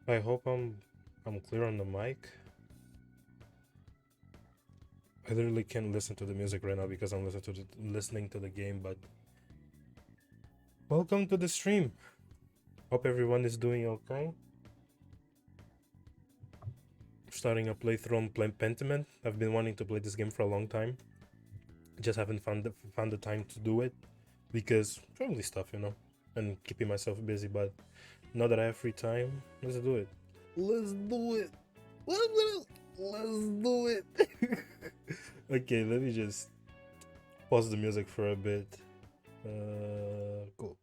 I hope I'm clear on the mic. I literally can't listen to the music right now because I'm listening to the game, but welcome to the stream. Hope everyone is doing okay. Starting a playthrough on Pentiment. I've been wanting to play this game for a long time. Just haven't found the time to do it because family stuff, you know, and keeping myself busy. But now that I have free time, let's do it. Let's do it. Let's do it. Okay, let me just pause the music for a bit. Cool.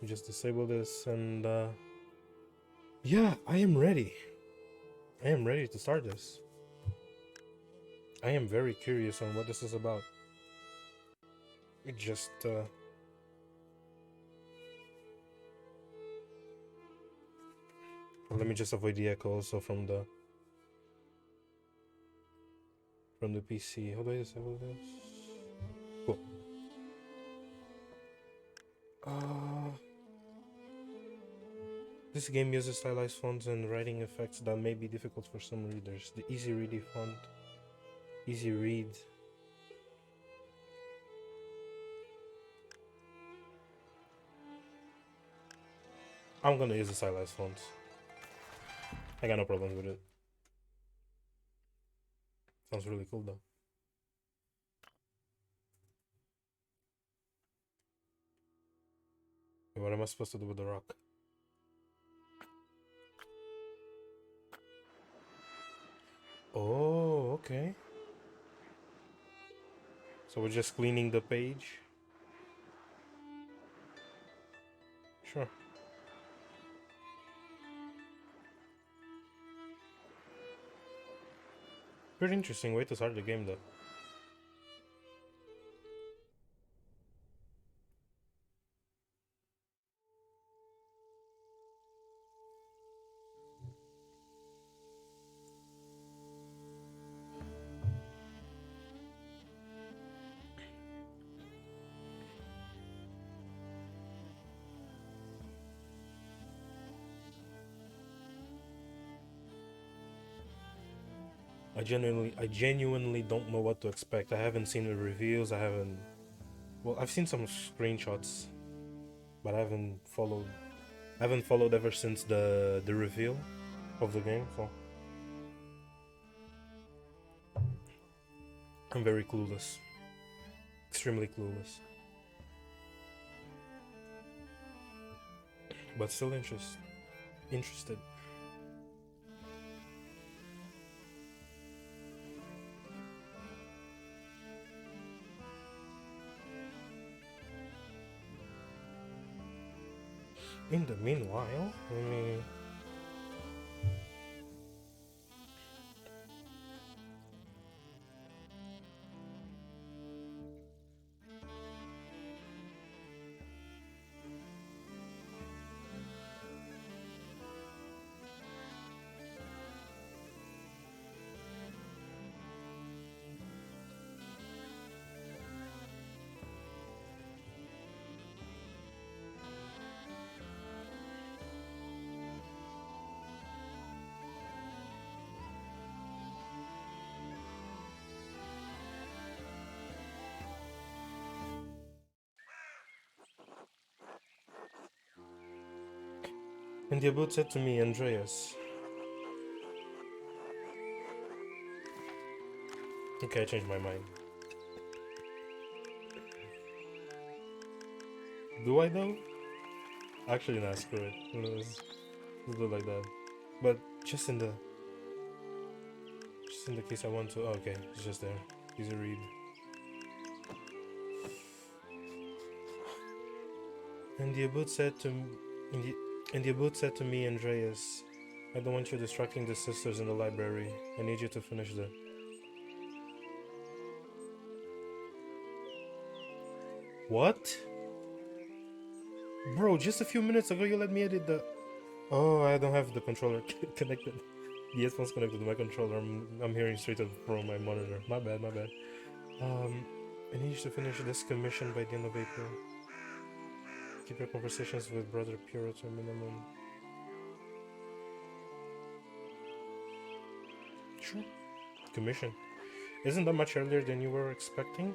Just disable this and yeah, I am ready. I am ready to start this. I am very curious on what this is about. It just let me just avoid the echo also from the PC. How do I disable this? Cool. This game uses stylized fonts and writing effects that may be difficult for some readers. The easy read font, easy read. I'm gonna use the stylized fonts. I got no problems with it. Sounds really cool though. What am I supposed to do with the rock? Oh, okay. So we're just cleaning the page. Sure. Pretty interesting way to start the game though. I genuinely don't know what to expect. I haven't seen the reviews. Well, I've seen some screenshots, but I haven't followed. I haven't followed ever since the reveal of the game. So I'm very clueless, extremely clueless, but still interested. In the meanwhile, let me. And the abbot said to me, Andreas. Okay, I changed my mind. Do I though? Actually, nah, screw it. Let's do it like that. But just in the case I want to. Oh, okay, it's just there. Easy read. And the abbot said to me, Andreas, I don't want you distracting the sisters in the library. I need you to finish the. What? Bro, just a few minutes ago you let me edit the. Oh, I don't have the controller connected. The headphones connected to my controller. I'm hearing straight up from my monitor. My bad. I need you to finish this commission by the end of April. Keep your conversations with Brother Puro to a minimum. Sure. Commission. Isn't that much earlier than you were expecting?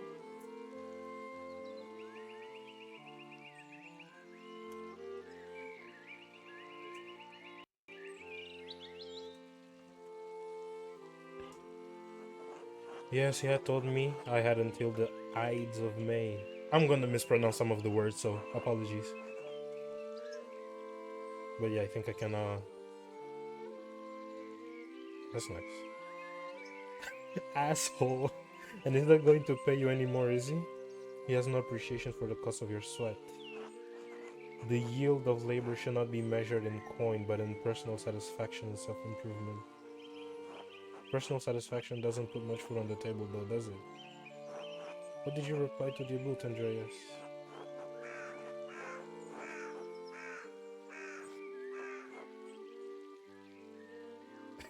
Yes, he had told me I had until the Ides of May. I'm gonna mispronounce some of the words, so apologies. But yeah, I think I can, that's nice. Asshole. And he's not going to pay you anymore, is he? He has no appreciation for the cost of your sweat. The yield of labor should not be measured in coin, but in personal satisfaction and self-improvement. Personal satisfaction doesn't put much food on the table, though, does it? What did you reply to the boot, Andreas?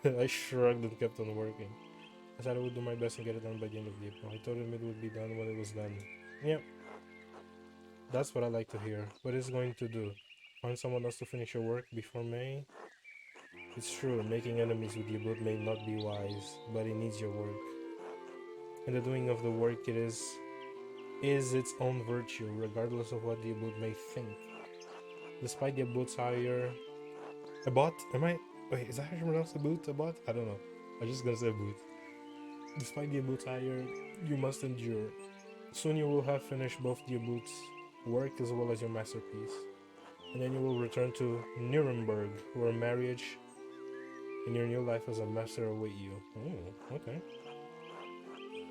I shrugged and kept on working. I said I would do my best and get it done by the end of the April. I told him it would be done when it was done. Yep, that's what I like to hear. What is it going to do? Find someone else to finish your work before May? It's true, making enemies with your boot may not be wise, but it needs your work. And the doing of the work it is its own virtue, regardless of what the boot may think. Despite the boot's higher... A bot? Am I... Wait, is that how you pronounce a boot? A bot? I don't know. I'm just gonna say boot. Despite the boot's higher, you must endure. Soon you will have finished both the boot's work as well as your masterpiece. And then you will return to Nuremberg, where marriage and your new life as a master await you. Oh, okay.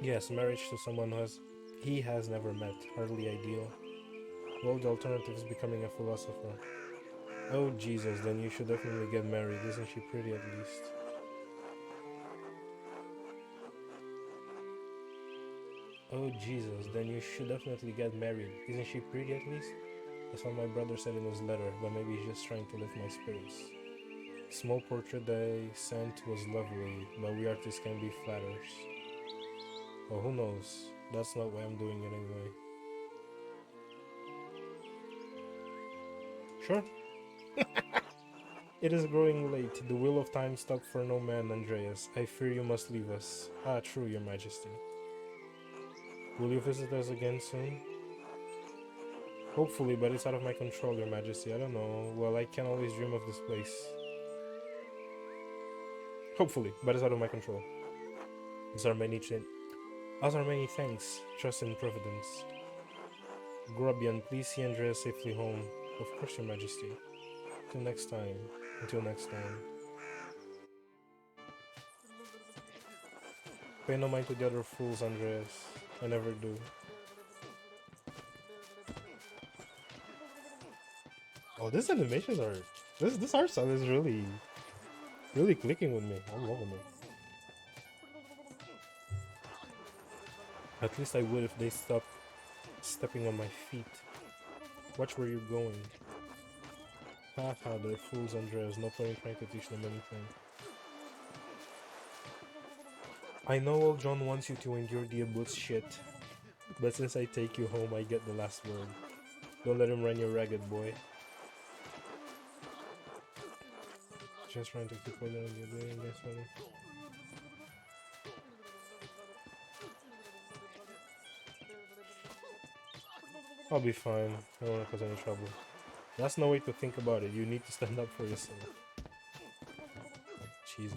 Yes, marriage to someone he has never met. Hardly ideal. Well, the alternative is becoming a philosopher. Oh, Jesus, then you should definitely get married. Isn't she pretty at least? Oh, Jesus, then you should definitely get married. Isn't she pretty at least? That's what my brother said in his letter, but maybe he's just trying to lift my spirits. Small portrait they sent was lovely, but we artists can be flatters. Well, who knows? That's not why I'm doing it anyway. Sure. It is growing late. The wheel of time stopped for no man, Andreas. I fear you must leave us. Ah, true, your majesty. Will you visit us again soon? Hopefully, but it's out of my control, your majesty. I don't know. Well, I can always dream of this place. Hopefully, but it's out of my control. As are many thanks. Trust in Providence. Grobian, please see Andreas safely home. Of course, your majesty. Until next time. Until next time. Pay no mind to the other fools, Andreas. I never do. Oh, these animations are... This art style is really clicking with me. I'm loving it. At least I would if they stopped stepping on my feet. Watch where you're going. Haha, they're fools, Andreas. No point in trying to teach them anything. I know old John wants you to endure the Abbot's shit, but since I take you home, I get the last word. Don't let him run you ragged, boy. Just trying to keep holding on the doing this one. I'll be fine. I don't want to cause any trouble. That's no way to think about it. You need to stand up for yourself. Jesus.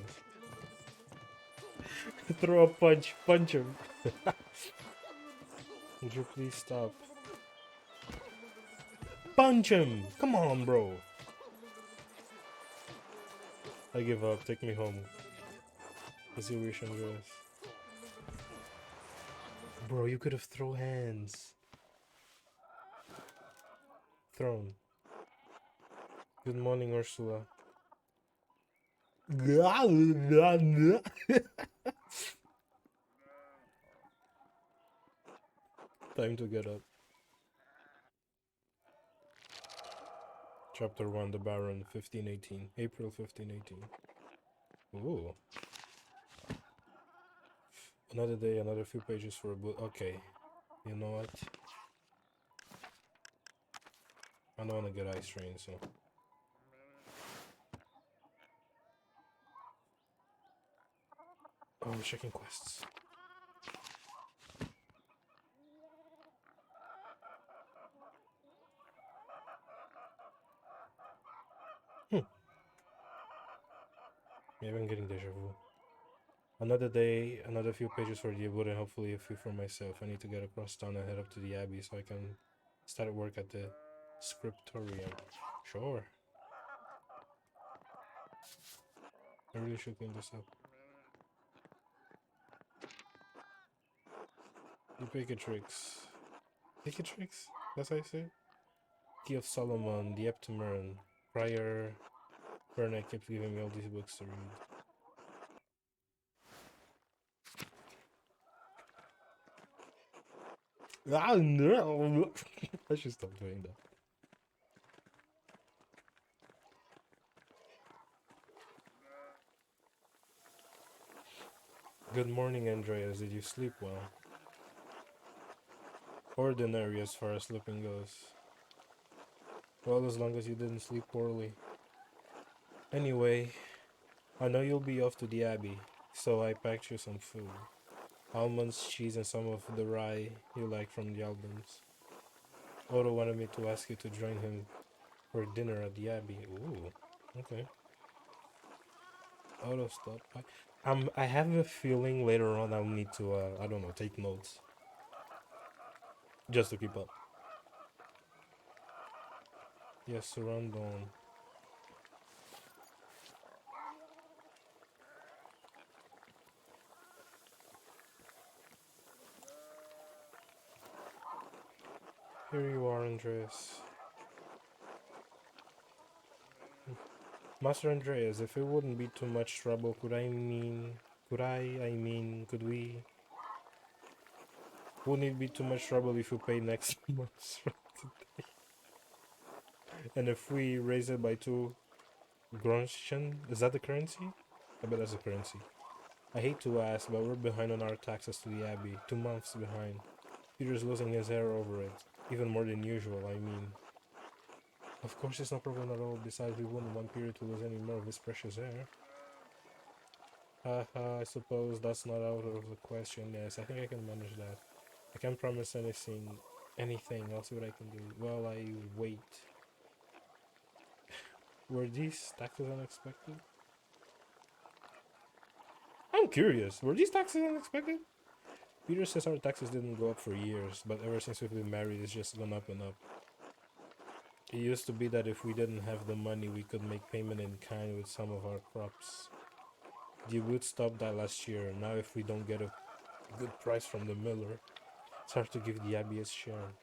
Throw a punch. Punch him. Would you please stop? Punch him! Come on, bro. I give up. Take me home. As you wish, Andreas. Bro, you could have thrown hands. Thrown. Good morning, Ursula. Time to get up. Chapter 1, The Baron, 1518. April 1518. Ooh. Another day, another few pages for a book. Okay. You know what? I don't want to get eye strain, so. Oh, we're checking quests. Maybe I'm getting deja vu. Another day, another few pages for the Abbot, and hopefully a few for myself. I need to get across town and head up to the Abbey so I can start work at the scriptorium. Sure. I really should clean this up. The Picatrix. Picatrix? That's how you say it? Key of Solomon, the Eptimer, Prior Bernard kept giving me all these books to read. Ah, no! I should stop doing that. Good morning, Andreas. Did you sleep well? Ordinary as far as sleeping goes. Well, as long as you didn't sleep poorly. Anyway, I know you'll be off to the Abbey, so I packed you some food. Almonds, cheese, and some of the rye you like from the albums. Otto wanted me to ask you to join him for dinner at the Abbey. Ooh, okay. Auto stop. I have a feeling later on I'll need to I don't know, take notes just to keep up. Yes, Rondon. Here you are, Andreas. Master Andreas, if it wouldn't be too much trouble, could we? Wouldn't it be too much trouble if you pay next month's rent today? And if we raise it by 2 Grunchen, is that the currency? I bet that's the currency. I hate to ask, but we're behind on our taxes to the Abbey. 2 months behind. Peter's losing his hair over it. Even more than usual, I mean. Of course it's no problem at all, besides we wouldn't want Peter to lose any more of his precious hair. Haha, I suppose that's not out of the question. Yes, I think I can manage that. I can't promise anything. I'll see what I can do. While I wait. Were these taxes unexpected? I'm curious. Were these taxes unexpected? Peter says our taxes didn't go up for years, but ever since we've been married, it's just gone up and up. It used to be that if we didn't have the money, we could make payment in kind with some of our crops. The wood stopped that last year. Now if we don't get a good price from the miller, it's hard to give the Abbey its share.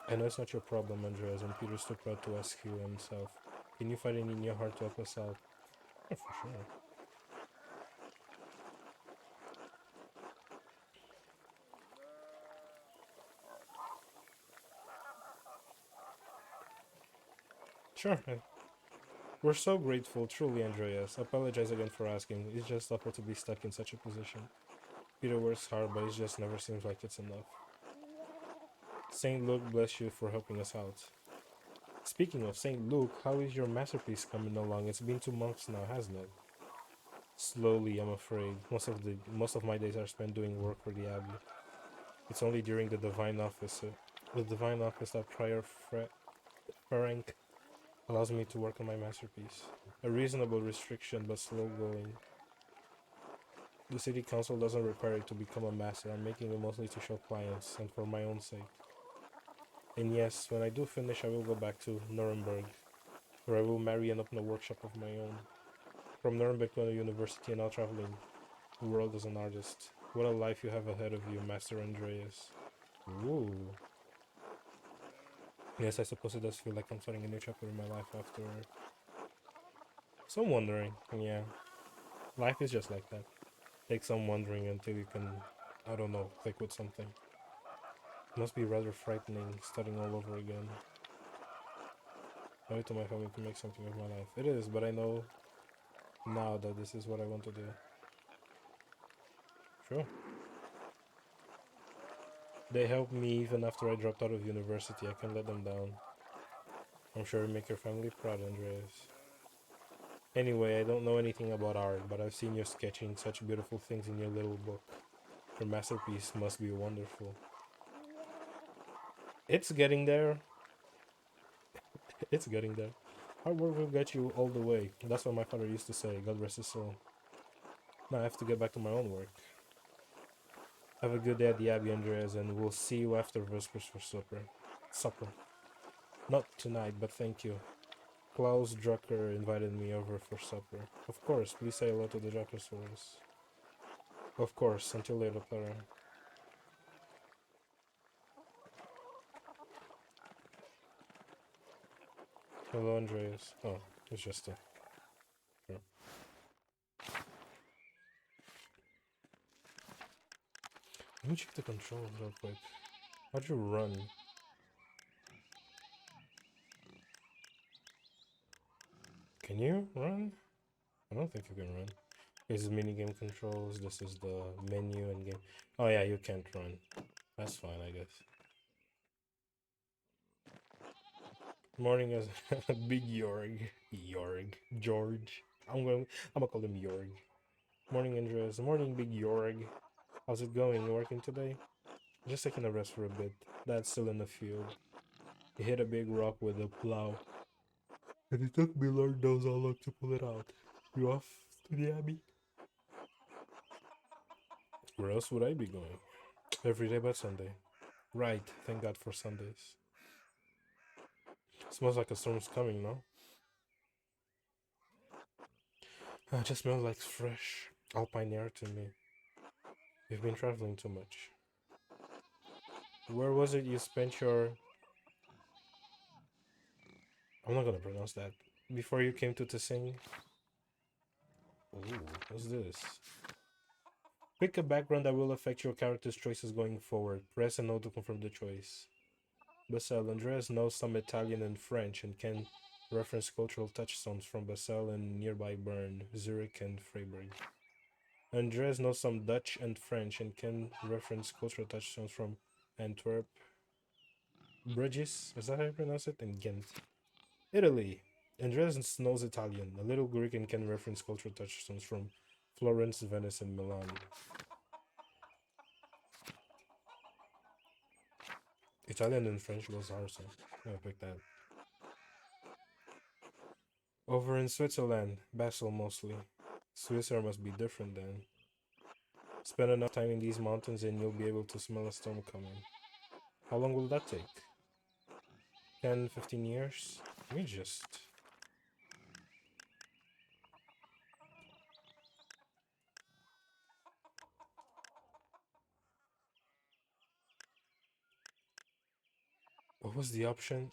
I know it's not your problem, Andreas, and Peter's too proud to ask you himself. Can you find any in your heart to help us out? Yeah, for sure. Sure. We're so grateful, truly, Andreas. Apologize again for asking. It's just awful to be stuck in such a position. Peter works hard, but it just never seems like it's enough. Saint Luke bless you for helping us out. Speaking of Saint Luke, how is your masterpiece coming along? It's been 2 months now, hasn't it? Slowly, I'm afraid. Most of my days are spent doing work for the Abbey. It's only during the divine office that Prior Frank allows me to work on my masterpiece. A reasonable restriction, but slow going. The city council doesn't require it to become a master. I'm making it mostly to show clients and for my own sake. And yes, when I do finish, I will go back to Nuremberg, where I will marry and open a workshop of my own. From Nuremberg to a university and now traveling the world as an artist. What a life you have ahead of you, Master Andreas. Ooh. Yes, I suppose it does feel like I'm starting a new chapter in my life after some wondering. Yeah, life is just like that. Takes some wondering until you can, I don't know, click with something. It must be rather frightening starting all over again. I owe it to my family to make something of my life. It is, but I know now that this is what I want to do. Sure. They helped me even after I dropped out of university. I can't let them down. I'm sure you make your family proud, Andreas. Anyway, I don't know anything about art, but I've seen you sketching such beautiful things in your little book. Your masterpiece must be wonderful. It's getting there. It's getting there. Hard work will get you all the way. That's what my father used to say. God rest his soul. Now I have to get back to my own work. Have a good day at the Abbey, Andreas, and we'll see you after Vespers for supper. Supper. Not tonight, but thank you. Klaus Drucker invited me over for supper. Of course, please say hello to the Druckers for us. Of course, until later, Clara. Hello, Andreas. Oh, it's just a... Sure. Let me check the controls real quick. How'd you run? Can you run? I don't think you can run. This is minigame controls. This is the menu and game. Oh yeah, you can't run. That's fine, I guess. Morning is Big George. I'm gonna call him Jorg. Morning, Andreas. Morning, Big Jorg. How's it going? You working today? Just taking a rest for a bit. Dad's still in the field. He hit a big rock with a plow. And it took me Lord knows how long to pull it out. You off to the Abbey? Where else would I be going? Every day but Sunday. Right, thank God for Sundays. Smells like a storm's coming, no? It just smells like fresh alpine air to me. You've been traveling too much. Where was it you spent your... I'm not gonna pronounce that. Before you came to sing? Ooh, what's this? Pick a background that will affect your character's choices going forward. Press and O to confirm the choice. Basel. Andreas knows some Italian and French and can reference cultural touchstones from Basel and nearby Bern, Zurich, and Freiburg. Andreas knows some Dutch and French and can reference cultural touchstones from Antwerp, Bruges, is that how you pronounce it? And Ghent. Italy. Andreas knows Italian, a little Greek, and can reference cultural touchstones from Florence, Venice, and Milan. Italian and French goes hard, so I'll pick that. Over in Switzerland, Basel mostly. Switzerland must be different then. Spend enough time in these mountains and you'll be able to smell a storm coming. How long will that take? 10, 15 years? Let me just... What was the option?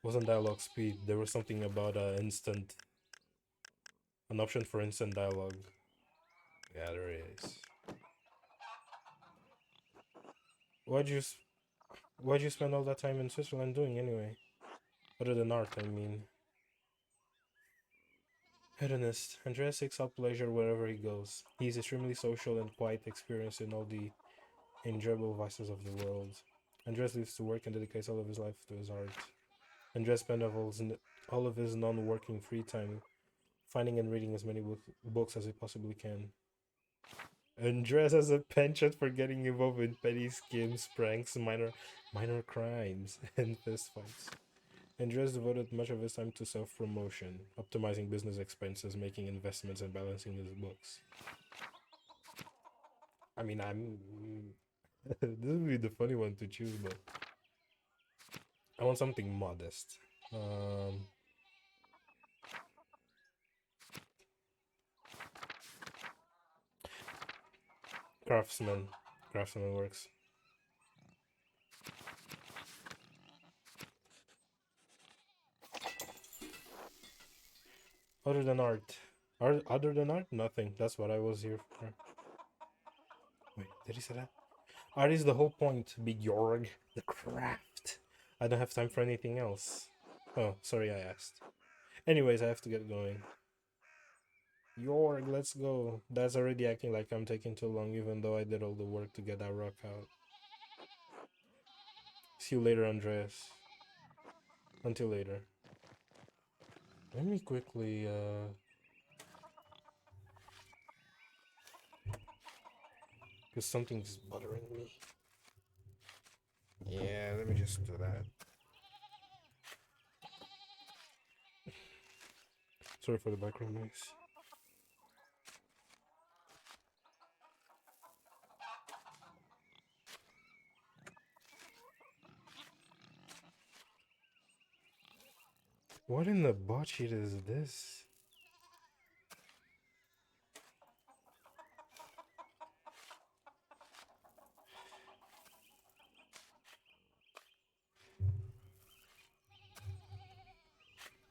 Wasn't dialogue speed. There was something about instant... An option for instant dialogue. Yeah, there is. Why'd you... Why'd you spend all that time in Switzerland doing anyway? Other than art, I mean. Hedonist. Andreas seeks out pleasure wherever he goes. He is extremely social and quite experienced in all the enjoyable vices of the world. Andreas lives to work and dedicates all of his life to his art. Andreas spends all of his non-working free time finding and reading as many books as he possibly can. Andreas has a penchant for getting involved in petty schemes, pranks, minor crimes, and fistfights. Andreas devoted much of his time to self-promotion, optimizing business expenses, making investments, and balancing his books. I mean, this would be the funny one to choose, but I want something modest. Craftsman. Craftsman works. Other than art. Other than art? Nothing. That's what I was here for. Wait, did he say that? Art is the whole point, Big Jorg. The craft. I don't have time for anything else. Oh, sorry I asked. Anyways, I have to get going. Jorg, let's go. Dad's already acting like I'm taking too long, even though I did all the work to get that rock out. See you later, Andreas. until later. Let me quickly because something's bothering me. Yeah, let me just do that. Sorry for the background noise. What in the botchy is this?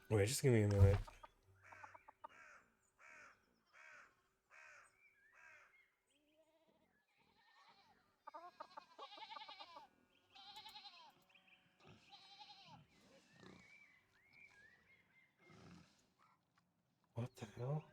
Wait, just give me a minute. What the hell?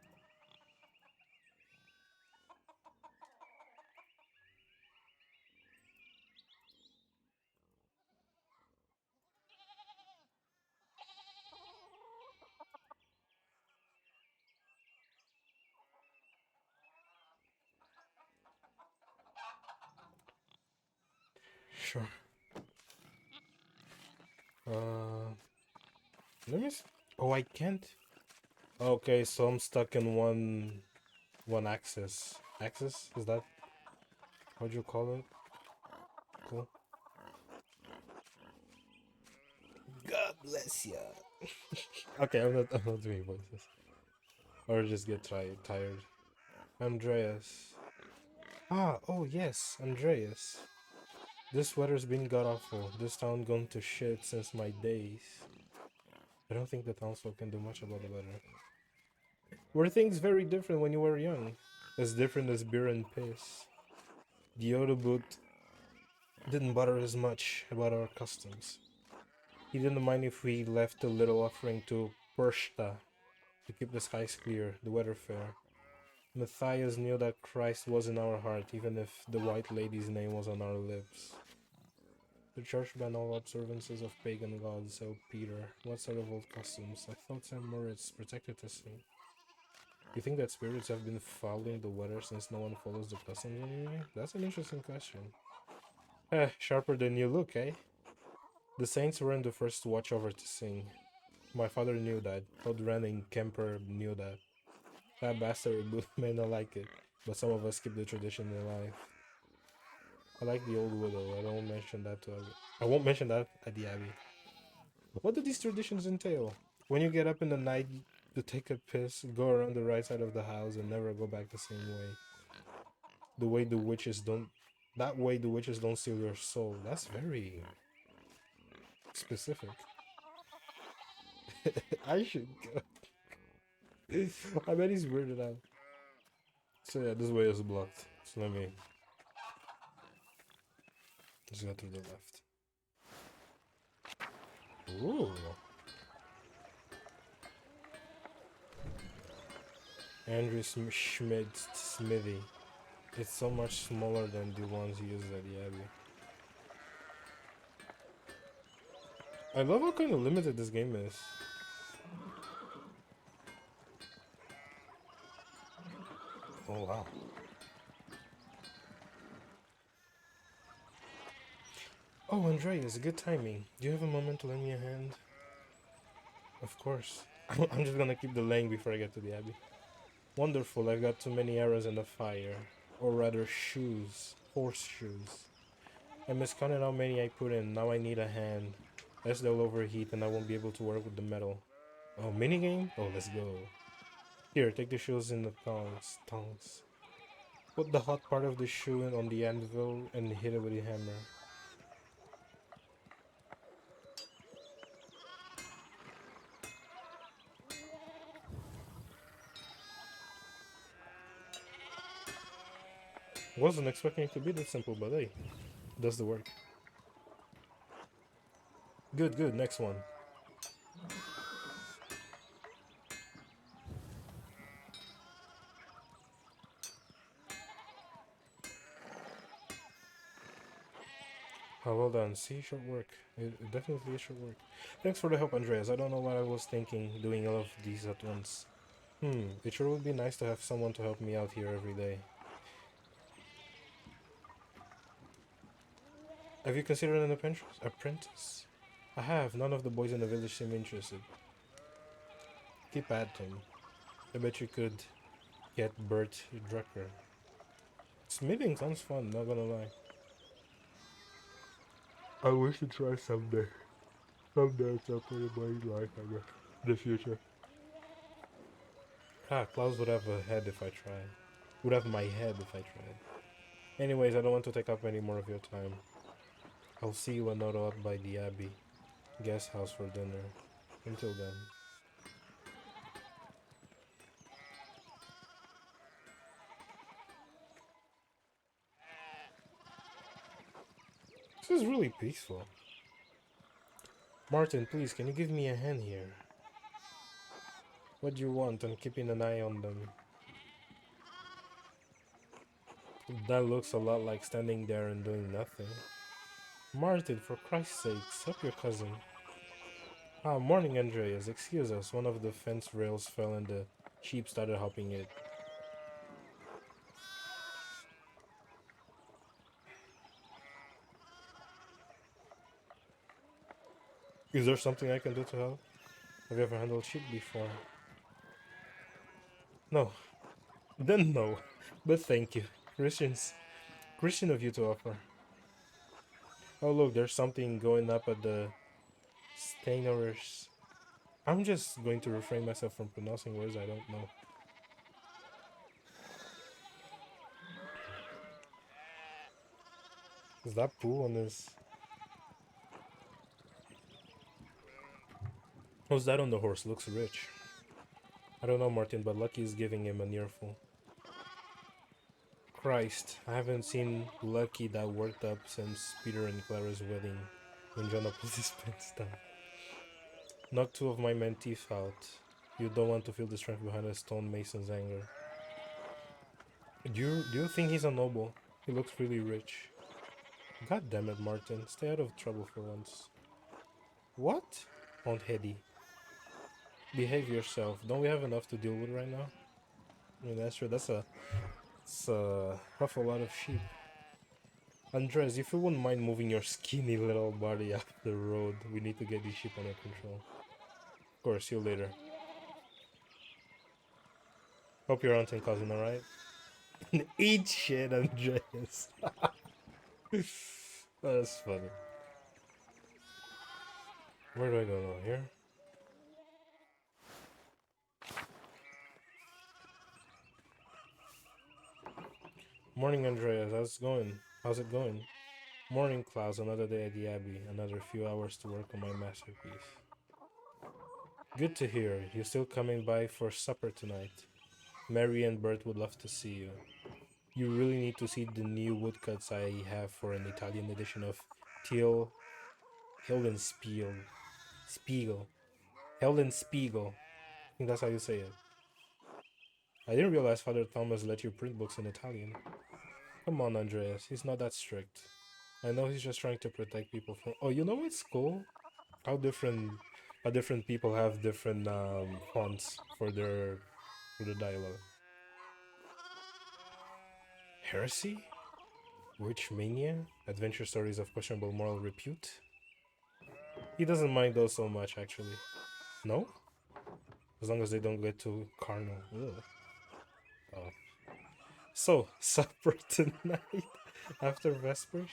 Sure. Let me. Oh, I can't. Okay, so I'm stuck in one axis. Axis? Is that what you call it? Cool. God bless ya. Okay, I'm not doing voices. Or just get tired. Andreas. Ah, oh yes, Andreas. This weather's been god awful. This town gone to shit since my days. I don't think the townsfolk can do much about the weather. Were things very different when you were young? As different as beer and piss. The Odobut didn't bother as much about our customs. He didn't mind if we left a little offering to Pershta to keep the skies clear, the weather fair. Matthias knew that Christ was in our heart, even if the White Lady's name was on our lips. The church banned all observances of pagan gods, so Peter, what sort of old customs? I thought St. Moritz protected the sea. You think that spirits have been following the weather since no one follows the customs anyway? That's an interesting question. Sharper than you look, eh? The saints weren't the first to watch over to sing. My father knew that. Hodran and Kemper knew that. That bastard may not like it, but some of us keep the tradition alive. I like the old widow. I won't mention that at the abbey. What do these traditions entail? When you get up in the night to take a piss, go around the right side of the house and never go back the same way. The way the witches don't. That way the witches don't steal your soul. That's very specific. I should go. I bet he's weirded out. So yeah, this way is blocked. So let me just go through the left. Ooh. Andrew Schmidt's smithy. It's so much smaller than the ones used at the Abbey. I love how kind of limited this game is. Oh wow. Oh, Andreas, good timing. Do you have a moment to lend me a hand? Of course. I'm just gonna keep delaying before I get to the Abbey. Wonderful, I've got too many arrows in the fire. Or rather, shoes. Horseshoes. I miscounted how many I put in. Now I need a hand. Else they'll overheat and I won't be able to work with the metal. Oh, minigame? Oh, let's go. Here, take the shoes in the tongs. Tongs. Put the hot part of the shoe in on the anvil and hit it with a hammer. Wasn't expecting it to be that simple, but hey, does the work. Good, good, next one. Oh, well done. See, should work. It definitely should work. Thanks for the help, Andreas. I don't know what I was thinking doing all of these at once. It sure would be nice to have someone to help me out here every day. Have you considered an apprentice? I have. None of the boys in the village seem interested. Keep at them. I bet you could get Bert Drucker. Smithing sounds fun, not gonna lie. I wish to try someday. Someday at some point in my life, I guess. The future. Ah, Klaus would have a head if I tried. Would have my head if I tried. Anyways, I don't want to take up any more of your time. I'll see you another out by the Abbey guest house for dinner. Until then. This is really peaceful. Martin, please, can you give me a hand here? What do you want? I'm keeping an eye on them. That looks a lot like standing there and doing nothing. Martin, for Christ's sake, help your cousin. Ah, morning, Andreas. Excuse us. One of the fence rails fell and the sheep started hopping it. Is there something I can do to help? Have you ever handled sheep before? No. Then no. But thank you. Christian of you to offer. Oh look, there's something going up at the Steiner's. I'm just going to refrain myself from pronouncing words I don't know. Is that pool on his... Who's that on the horse? Looks rich. I don't know, Martin, but Lucky is giving him an earful. Christ, I haven't seen Lucky that worked up since Peter and Clara's wedding when Jonah pulled his pants down. Knock two of my men teeth out. You don't want to feel the strength behind a stonemason's anger. Do you think he's a noble? He looks really rich. God damn it, Martin. Stay out of trouble for once. What? Aunt Hetty. Behave yourself. Don't we have enough to deal with right now? I mean, that's true. It's a awful lot of sheep. Andres, if you wouldn't mind moving your skinny little body off the road, we need to get these sheep under control. Of course, see you later. Hope your aunt and cousin alright. Eat shit, Andreas. That's funny. Where do I go now? Here? Morning, Andreas. How's it going? How's it going? Morning, Klaus. Another day at the Abbey. Another few hours to work on my masterpiece. Good to hear. You're still coming by for supper tonight. Mary and Bert would love to see you. You really need to see the new woodcuts I have for an Italian edition of Teal Hildenspiegel. Hildenspiegel. I think that's how you say it. I didn't realize Father Thomas let you print books in Italian. Come on, Andreas. He's not that strict. I know he's just trying to protect people from... Oh, you know what's cool? How different people have different fonts for the dialogue. Heresy? Witch mania? Adventure stories of questionable moral repute? He doesn't mind those so much, actually. No? As long as they don't get too carnal. Ugh. Oh. So, supper tonight after Vespers?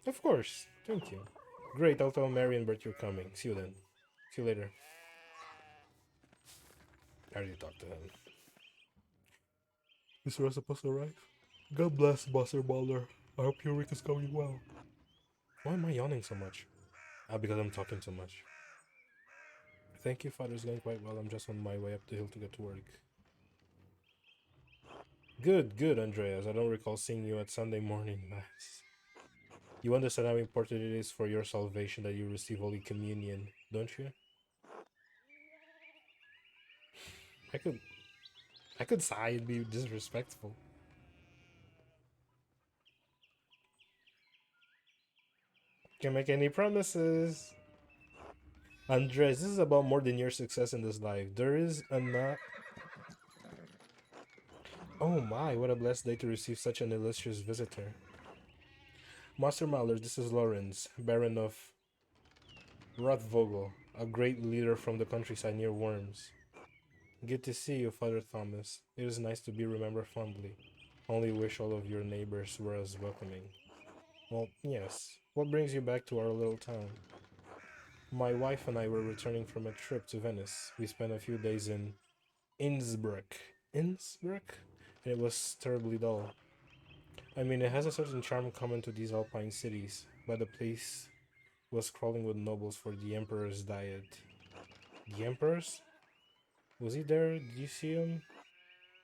Of course. Thank you. Great, I'll tell Mary and Bert you're coming. See you then. See you later. I already talked to him. Is Rosa supposed to arrive? God bless, Buster Balder. I hope your week is going well. Why am I yawning so much? Because I'm talking so much. Thank you, Father's going quite well. I'm just on my way up the hill to get to work. Good, Andreas. I don't recall seeing you at Sunday morning Mass. You understand how important it is for your salvation that you receive Holy Communion, don't you? I could sigh and be disrespectful. Can't make any promises. Andres, this is about more than your success in this life. There is a Oh my, what a blessed day to receive such an illustrious visitor. Master Mahler, this is Lorenz, Baron of Rothvogel, a great leader from the countryside near Worms. Good to see you, Father Thomas. It is nice to be remembered fondly. Only wish all of your neighbors were as welcoming. Well, yes. What brings you back to our little town? My wife and I were returning from a trip to Venice. We spent a few days in Innsbruck. Innsbruck? And it was terribly dull. I mean, it has a certain charm common to these alpine cities, but the place was crawling with nobles for the Emperor's diet. The Emperor's? Was he there? Did you see him?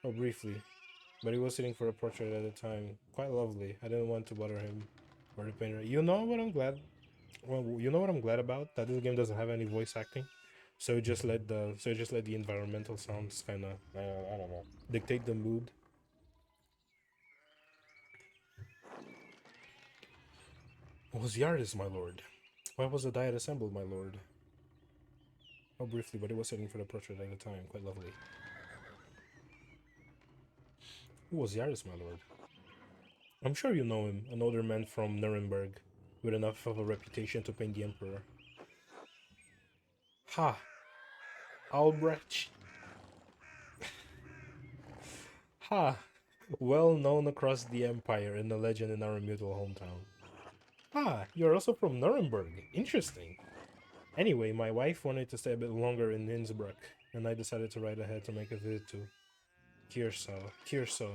Oh, briefly. But he was sitting for a portrait at the time. Quite lovely. I didn't want to bother him or the painter. You know what I'm glad? Well, you know what I'm glad about? That this game doesn't have any voice acting. So it just let the environmental sounds kind of I don't know, dictate the mood. What was the artist, my lord? Why was the diet assembled, my lord? Oh, briefly, but it was sitting for the portrait at the time. Quite lovely. Who was the artist, my lord? I'm sure you know him, an older man from Nuremberg, with enough of a reputation to paint the emperor. Ha! Albrecht. Ha! Well known across the empire and a legend in our mutual hometown. Ah, you're also from Nuremberg. Interesting. Anyway, my wife wanted to stay a bit longer in Innsbruck, and I decided to ride ahead to make a visit to Kierso.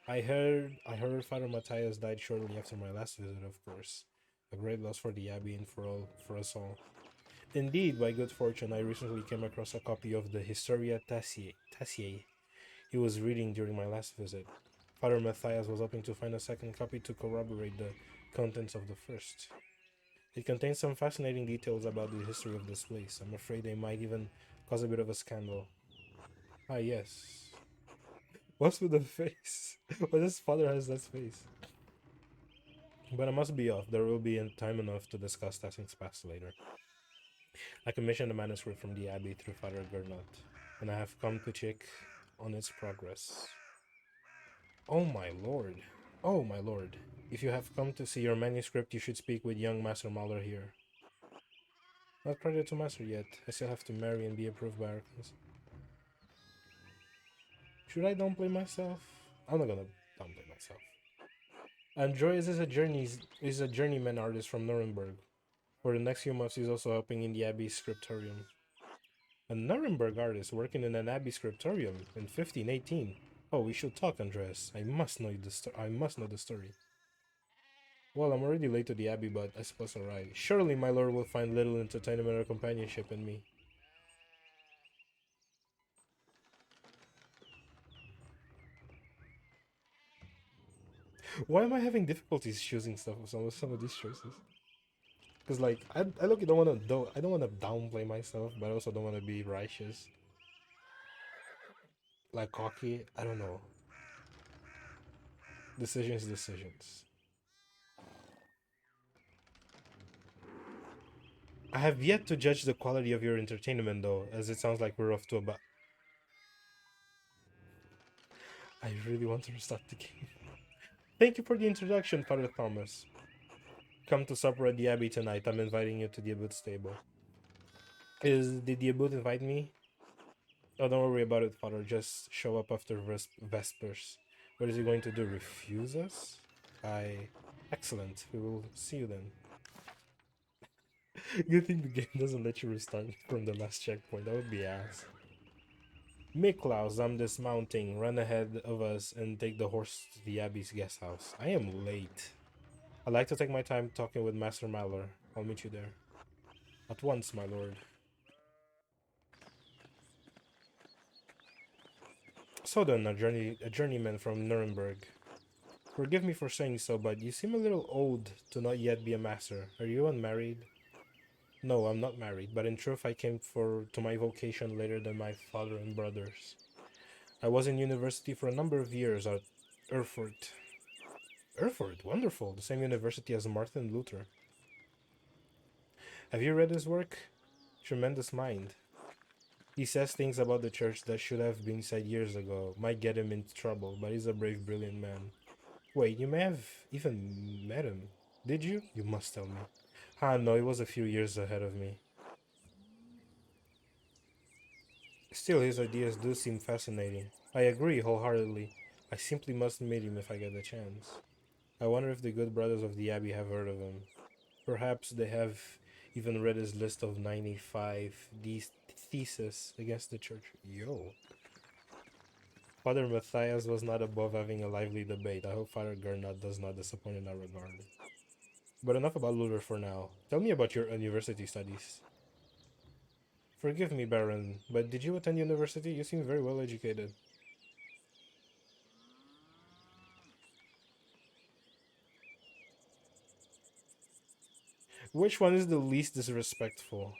I heard Father Matthias died shortly after my last visit, of course. A great loss for the abbey and for us all. Indeed, by good fortune, I recently came across a copy of the Historia Tassiae he was reading during my last visit. Father Matthias was hoping to find a second copy to corroborate the contents of the first. It contains some fascinating details about the history of this place. I'm afraid they might even cause a bit of a scandal. Ah, yes. What's with the face? Why this father has that face? But I must be off. There will be time enough to discuss Tassing's past later. I commissioned a manuscript from the Abbey through Father Gernot, and I have come to check on its progress. Oh my lord. Oh my lord. If you have come to see your manuscript, you should speak with young Master Mahler here. Not ready to master yet. I still have to marry and be approved by Archons. Should I downplay myself? I'm not gonna downplay myself. Andreas is a journeyman artist from Nuremberg. For the next few months, he's also helping in the Abbey scriptorium. A Nuremberg artist working in an Abbey scriptorium in 1518. Oh, we should talk, Andreas. I must know the story. Well, I'm already late to the Abbey, but I suppose alright. Surely my lord will find little entertainment or companionship in me. Why am I having difficulties choosing some of these choices? Because like I look, I don't want to downplay myself, but I also don't want to be righteous, like cocky. I don't know. Decisions. I have yet to judge the quality of your entertainment, though, as it sounds like we're off to a I really want to restart the game. Thank you for the introduction, Father Thomas. Come to supper at the Abbey tonight. I'm inviting you to the Abbot's table. Did the Abbot invite me? Oh, don't worry about it, Father. Just show up after Vespers. What is he going to do? Refuse us? Excellent. We will see you then. Good thing the game doesn't let you restart from the last checkpoint. That would be ass. Miklaus, I'm dismounting. Run ahead of us and take the horse to the Abbey's guest house. I am late. I'd like to take my time talking with Master Mahler. I'll meet you there. At once, my lord. So then, a journeyman from Nuremberg. Forgive me for saying so, but you seem a little old to not yet be a master. Are you unmarried? No, I'm not married, but in truth I came to my vocation later than my father and brothers. I was in university for a number of years at Erfurt. Erfurt, wonderful, the same university as Martin Luther. Have you read his work? Tremendous mind. He says things about the church that should have been said years ago. Might get him into trouble, but he's a brave, brilliant man. Wait, you may have even met him. Did you? You must tell me. Ah, no, he was a few years ahead of me. Still, his ideas do seem fascinating. I agree wholeheartedly. I simply must meet him if I get the chance. I wonder if the good brothers of the Abbey have heard of him. Perhaps they have even read his list of 95 these theses against the church. Yo. Father Matthias was not above having a lively debate. I hope Father Gernot does not disappoint in that regard. But enough about Luther for now. Tell me about your university studies. Forgive me, Baron, but did you attend university? You seem very well educated. Which one is the least disrespectful?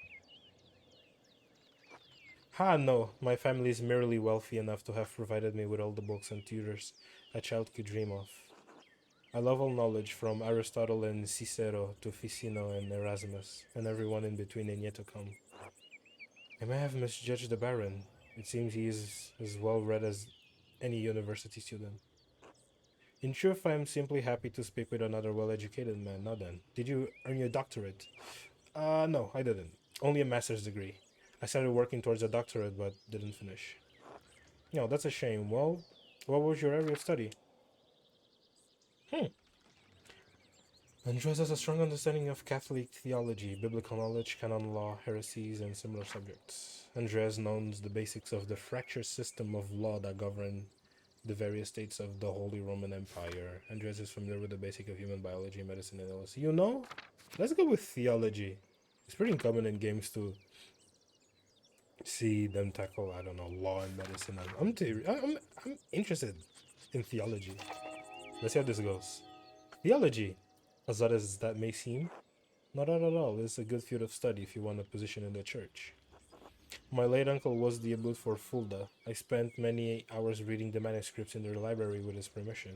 Ha, no. My family is merely wealthy enough to have provided me with all the books and tutors a child could dream of. I love all knowledge from Aristotle and Cicero to Ficino and Erasmus, and everyone in between and yet to come. I may have misjudged the Baron. It seems he is as well read as any university student. In truth, I am simply happy to speak with another well-educated man. Now then, did you earn your doctorate? No, I didn't. Only a master's degree. I started working towards a doctorate, but didn't finish. No, that's a shame. Well, what was your area of study? Hmm. Andres has a strong understanding of Catholic theology, biblical knowledge, canon law, heresies, and similar subjects. Andres knows the basics of the fractured system of law that govern the various states of the Holy Roman Empire. Andres is familiar with the basic of human biology, medicine, and illness. You know, let's go with theology. It's pretty common in games to see them tackle, I don't know, law and medicine. I'm interested in theology. Let's see how this goes. Theology, as odd as that may seem, not at all. It's a good field of study if you want a position in the church. My late uncle was the abbot for Fulda. I spent many hours reading the manuscripts in their library with his permission.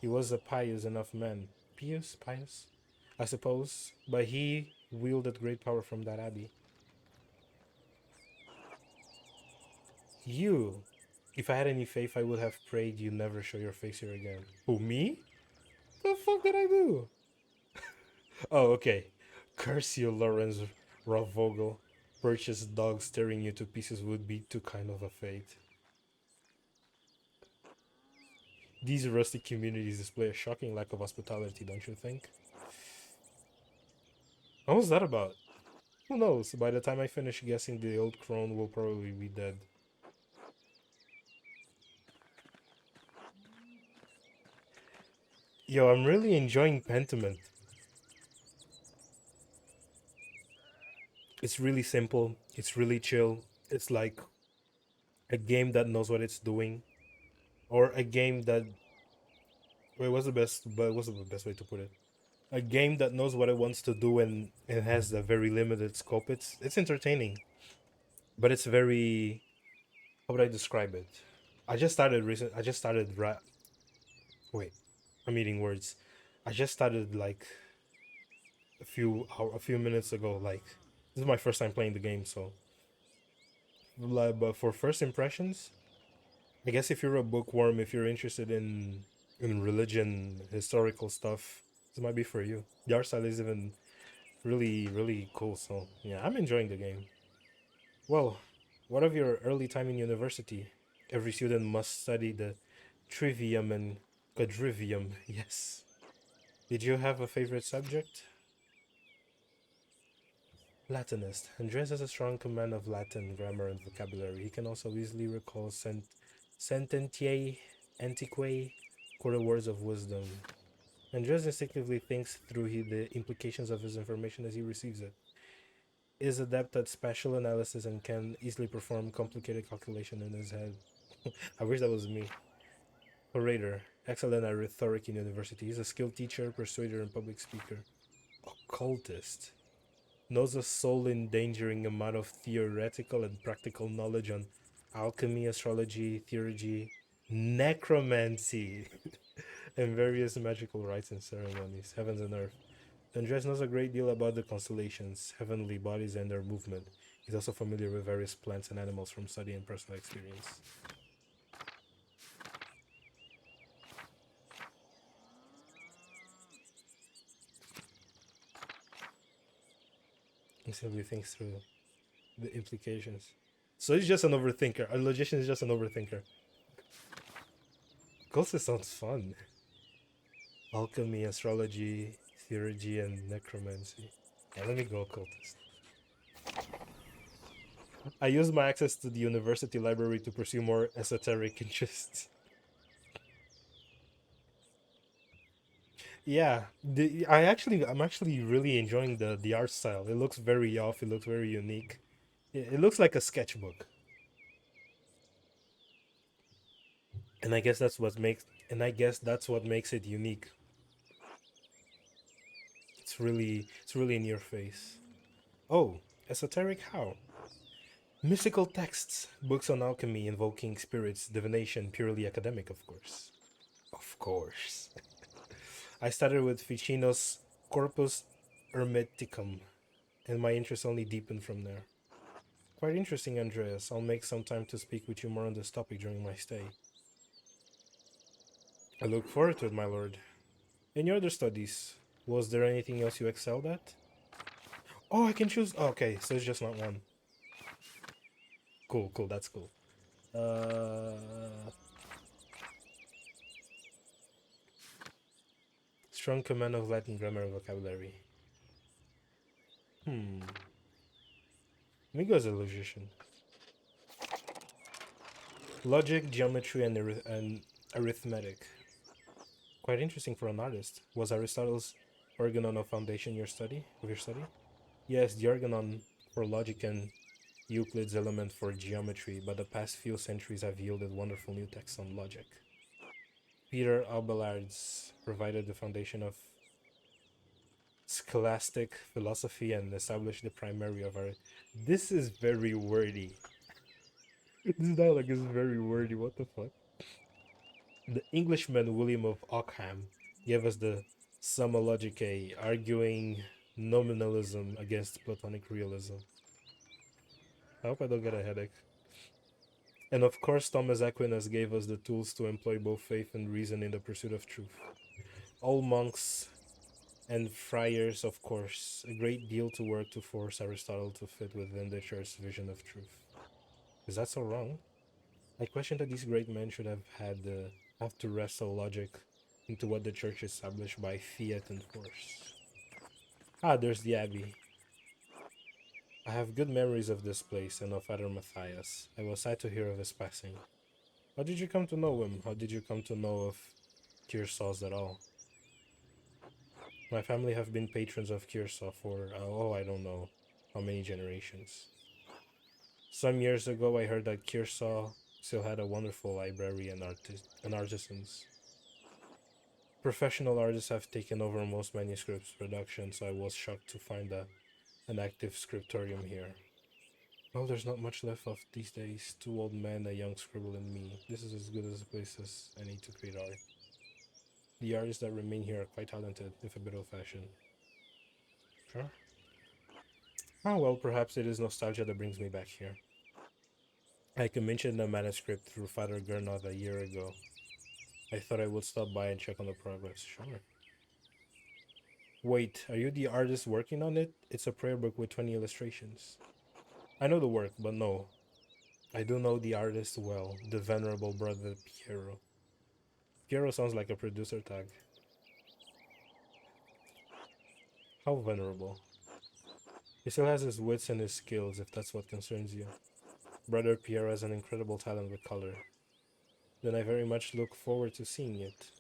He was a pious enough man. Pious? I suppose, but he wielded great power from that abbey. You! If I had any faith, I would have prayed you never show your face here again. Who, me? The fuck did I do? Oh, okay. Curse you, Lawrence Ravogel. Purchased dogs tearing you to pieces would be too kind of a fate. These rustic communities display a shocking lack of hospitality, don't you think? What was that about? Who knows? By the time I finish guessing, the old crone will probably be dead. Yo, I'm really enjoying Pentiment. It's really simple. It's really chill. It's like a game that knows what it's doing, or a game that wait, what's the best? But what's the best way to put it? A game that knows what it wants to do and it has a very limited scope. It's entertaining, but it's very, how would I describe it? I just started recent. I just started Wait, I'm eating words. I just started like a few minutes ago. Like this is my first time playing the game, so like, but for first impressions, I guess if you're a bookworm, if you're interested in religion, historical stuff, this might be for you. The art style is even really cool. So yeah, I'm enjoying the game. Well, what of your early time in university? Every student must study the trivium and quadrivium. Yes. Did you have a favorite subject? Latinist. Andres has a strong command of Latin grammar and vocabulary. He can also easily recall sententiae, antiquae, quarter words of wisdom. Andres instinctively thinks through the implications of his information as he receives it. Is adept at spatial analysis and can easily perform complicated calculation in his head. I wish that was me. Orator, excellent at rhetoric in university. He's a skilled teacher, persuader, and public speaker. Occultist, knows a soul endangering amount of theoretical and practical knowledge on alchemy, astrology, theurgy, necromancy, and various magical rites and ceremonies. Heavens and earth. Andres knows a great deal about the constellations, heavenly bodies, and their movement. He's also familiar with various plants and animals from study and personal experience. He simply thinks through the implications. So he's just an overthinker. A logician is just an overthinker. Cultist sounds fun. Alchemy, astrology, theurgy, and necromancy. Yeah, let me go occultist. I use my access to the university library to pursue more esoteric interests. Yeah, I'm actually really enjoying the art style. It looks very off. It looks very unique. It looks like a sketchbook, and I guess that's what makes it unique. It's really in your face. Oh, esoteric how? Mystical texts, books on alchemy, invoking spirits, divination, purely academic, of course. Of course. I started with Ficino's Corpus Hermeticum, and my interest only deepened from there. Quite interesting, Andreas. I'll make some time to speak with you more on this topic during my stay. I look forward to it, my lord. In your other studies, was there anything else you excelled at? Oh, I can choose. Oh, okay, so it's just not one. Cool, cool, that's cool. Strong command of Latin grammar and vocabulary. Hmm. Let me go as a logician. Logic, geometry, and arithmetic. Quite interesting for an artist. Was Aristotle's organon a foundation of your study? Yes, the organon for logic and Euclid's element for geometry, but the past few centuries have yielded wonderful new texts on logic. Peter Abelard's provided the foundation of scholastic philosophy and established the primary of art. This is very wordy. This dialogue is very wordy. What the fuck? The Englishman William of Ockham gave us the Summa Logicae, arguing nominalism against Platonic realism. I hope I don't get a headache. And of course, Thomas Aquinas gave us the tools to employ both faith and reason in the pursuit of truth. All monks and friars, of course, a great deal to work to force Aristotle to fit within the church's vision of truth. Is that so wrong? I question that these great men should have to wrestle logic into what the church established by fiat and force. Ah, there's the abbey. I have good memories of this place and of Father Matthias. I was sad to hear of his passing. How did you come to know him? How did you come to know of Kearsarge at all? My family have been patrons of Kearsarge for, I don't know how many generations. Some years ago, I heard that Kearsarge still had a wonderful library and artisans. Professional artists have taken over most manuscripts production, so I was shocked to find an active scriptorium here. Well, there's not much left of these days. Two old men, a young scribble, and me. This is as good as a place as any to create art. The artists that remain here are quite talented, if a bit old-fashioned. Sure. Ah, well, perhaps it is nostalgia that brings me back here. I commissioned a manuscript through Father Gernot a year ago. I thought I would stop by and check on the progress. Sure. Wait, are you the artist working on it? It's a prayer book with 20 illustrations. I know the work, but no. I do know the artist well, the venerable brother Piero. Piero sounds like a producer tag. How venerable? He still has his wits and his skills, if that's what concerns you. Brother Piero has an incredible talent with color. Then I very much look forward to seeing it.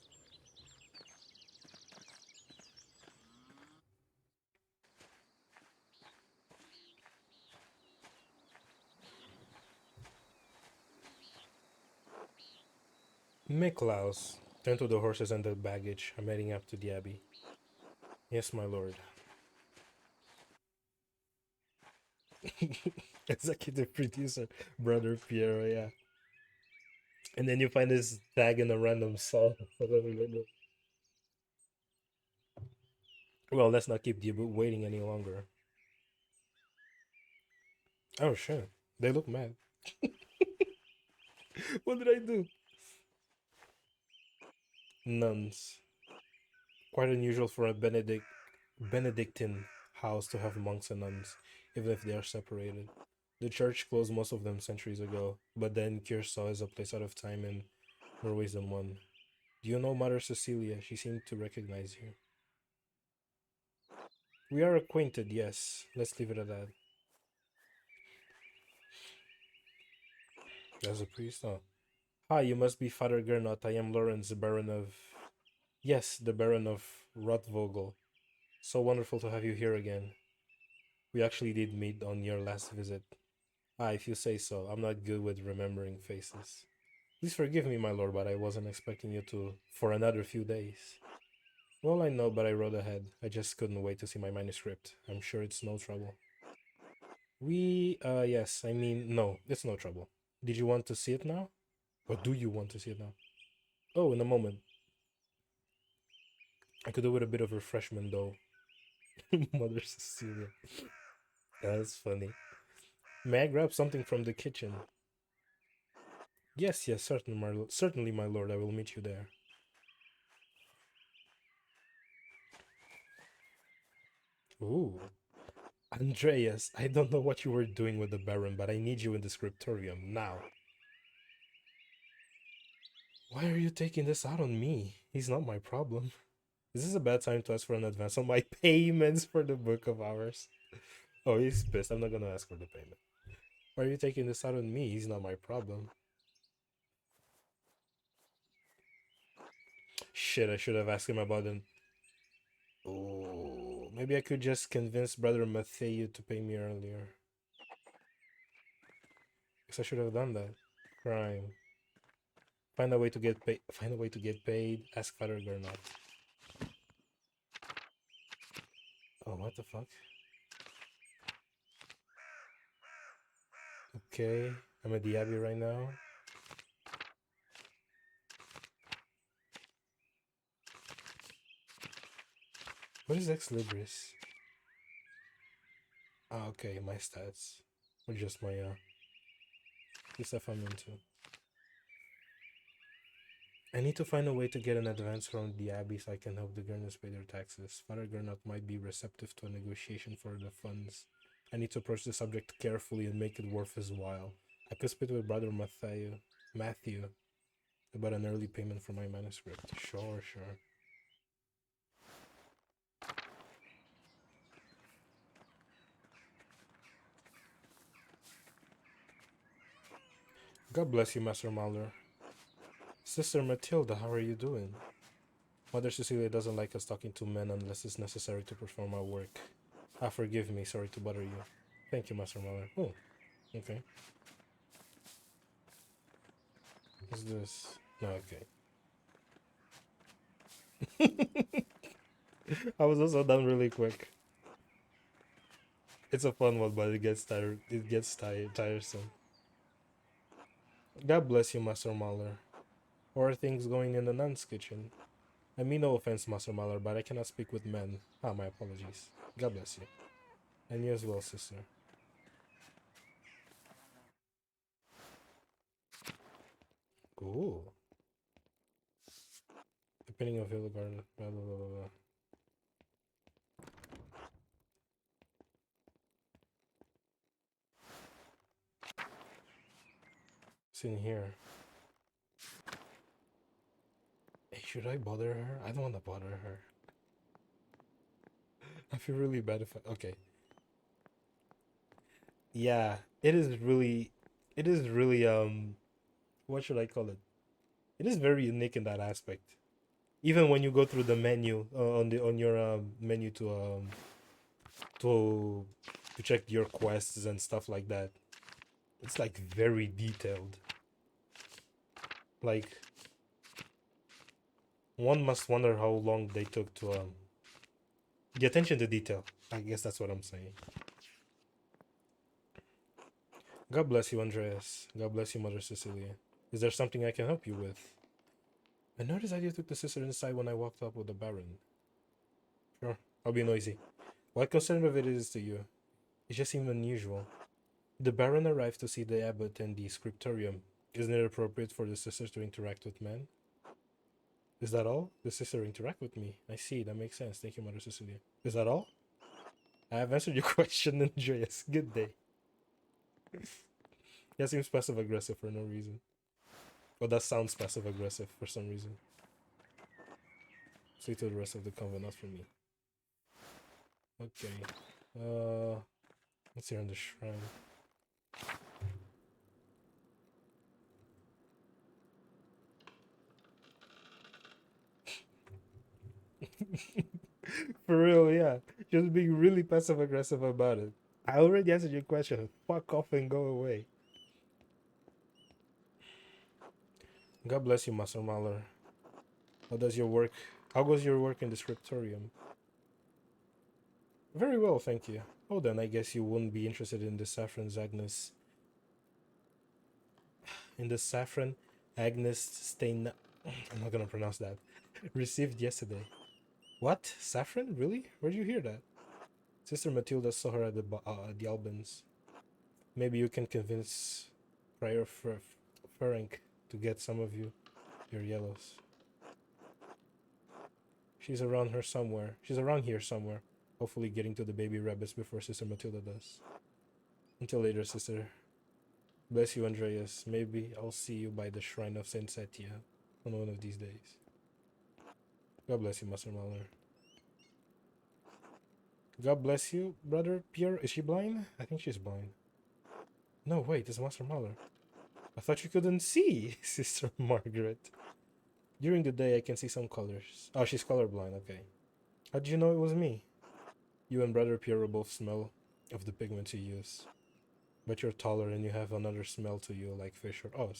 Miklaus, turn to the horses and the baggage. I'm heading up to the abbey. Yes, my lord. Executive producer, Brother Piero, yeah. And then you find this tag in a random song. Well, let's not keep the waiting any longer. Oh shit. They look mad. What did I do? Nuns. Quite unusual for a Benedictine house to have monks and nuns, even if they are separated. The church closed most of them centuries ago, but then Kiersaw is a place out of time in more ways than one. Do you know Mother Cecilia? She seemed to recognize you. We are acquainted, yes. Let's leave it at that. As a priest, oh. Hi, you must be Father Gernot. I am Lorenz, the Baron of... Yes, the Baron of Rotvogel. So wonderful to have you here again. We actually did meet on your last visit. Ah, if you say so. I'm not good with remembering faces. Please forgive me, my lord, but I wasn't expecting you to for another few days. Well, I know, but I wrote ahead. I just couldn't wait to see my manuscript. I'm sure it's no trouble. Yes, I mean, no, it's no trouble. Did you want to see it now? Or do you want to see it now? Oh, in a moment. I could do with a bit of refreshment, though. Mother Cecilia. That's funny. May I grab something from the kitchen? Yes, yes, certainly, my lord. I will meet you there. Ooh. Andreas, I don't know what you were doing with the Baron, but I need you in the scriptorium now. Why are you taking this out on me? He's not my problem. Is this a bad time to ask for an advance on my payments for the Book of Hours? Oh, he's pissed. I'm not gonna ask for the payment. Why are you taking this out on me? He's not my problem. Shit, I should have asked him about it. Oh, maybe I could just convince Brother Matthew to pay me earlier. Guess I should have done that. Crime. Find a way to get paid. Find a way to get paid. Ask Father Gernot. Oh, what the fuck? Okay, I'm at the Abbey right now. What is Ex Libris? Ah, okay, my stats. Or just my, the stuff I'm into. I need to find a way to get an advance from the Abbey so I can help the Gernets pay their taxes. Father Gernot might be receptive to a negotiation for the funds. I need to approach the subject carefully and make it worth his while. I could speak with Brother Matthew about an early payment for my manuscript. Sure, sure. God bless you, Master Mahler. Sister Matilda, how are you doing? Mother Cecilia doesn't like us talking to men unless it's necessary to perform our work. Ah, forgive me, sorry to bother you. Thank you, Master Mahler. Oh, okay. What's this? No, okay. I was also done really quick. It's a fun one, but it gets tired. It gets tiresome. God bless you, Master Mahler. How are things going in the nun's kitchen? I mean no offense, Master Mahler, but I cannot speak with men. Ah, my apologies. God bless you. And you as well, sister. Cool. Depending on Hildegard, blah blah blah blah blah. It's in here. Hey, should I bother her? I don't want to bother her. I feel really bad if I... Okay. Yeah, it is really, what should I call it? It is very unique in that aspect. Even when you go through the menu on your menu to to check your quests and stuff like that, it's like very detailed. Like one must wonder how long they took to the attention to detail. I guess that's what I'm saying. God bless you, Andreas. God bless you, Mother Cecilia. Is there something I can help you with? I noticed that you took the sister inside when I walked up with the Baron. Sure. I'll be noisy. What concern of it is to you? It just seemed unusual. The Baron arrived to see the abbot and the scriptorium. Isn't it appropriate for the sisters to interact with men? Is that all? The sister interact with me. I see, that makes sense. Thank you, Mother Cecilia. Is that all? I have answered your question, Andreas. Good day. That seems passive aggressive for no reason. Well, that sounds passive aggressive for some reason. Say to the rest of the convent, not for me. Okay. Let's hear on the shrine. For real, yeah. Just being really passive aggressive about it. I already answered your question. Fuck off and go away. God bless you, Master Mahler. How does your work? How goes your work in the scriptorium? Very well, thank you. Oh, then I guess you wouldn't be interested in the saffron Agnes stain. I'm not gonna pronounce that. Received yesterday. What? Saffron? Really? Where'd you hear that? Sister Matilda saw her at the Albans. Maybe you can convince Prior Ferenc to get some of your yellows. She's around here somewhere. Hopefully getting to the baby rabbits before Sister Matilda does. Until later, sister. Bless you, Andreas. Maybe I'll see you by the shrine of Saint Setia on one of these days. God bless you, Master Mahler. God bless you, Brother Pierre. Is she blind? I think she's blind. No, wait, it's Master Mahler. I thought you couldn't see, Sister Margaret. During the day, I can see some colors. Oh, she's colorblind, okay. How did you know it was me? You and Brother Piero both smell of the pigments you use. But you're taller and you have another smell to you, like fish or... Oh,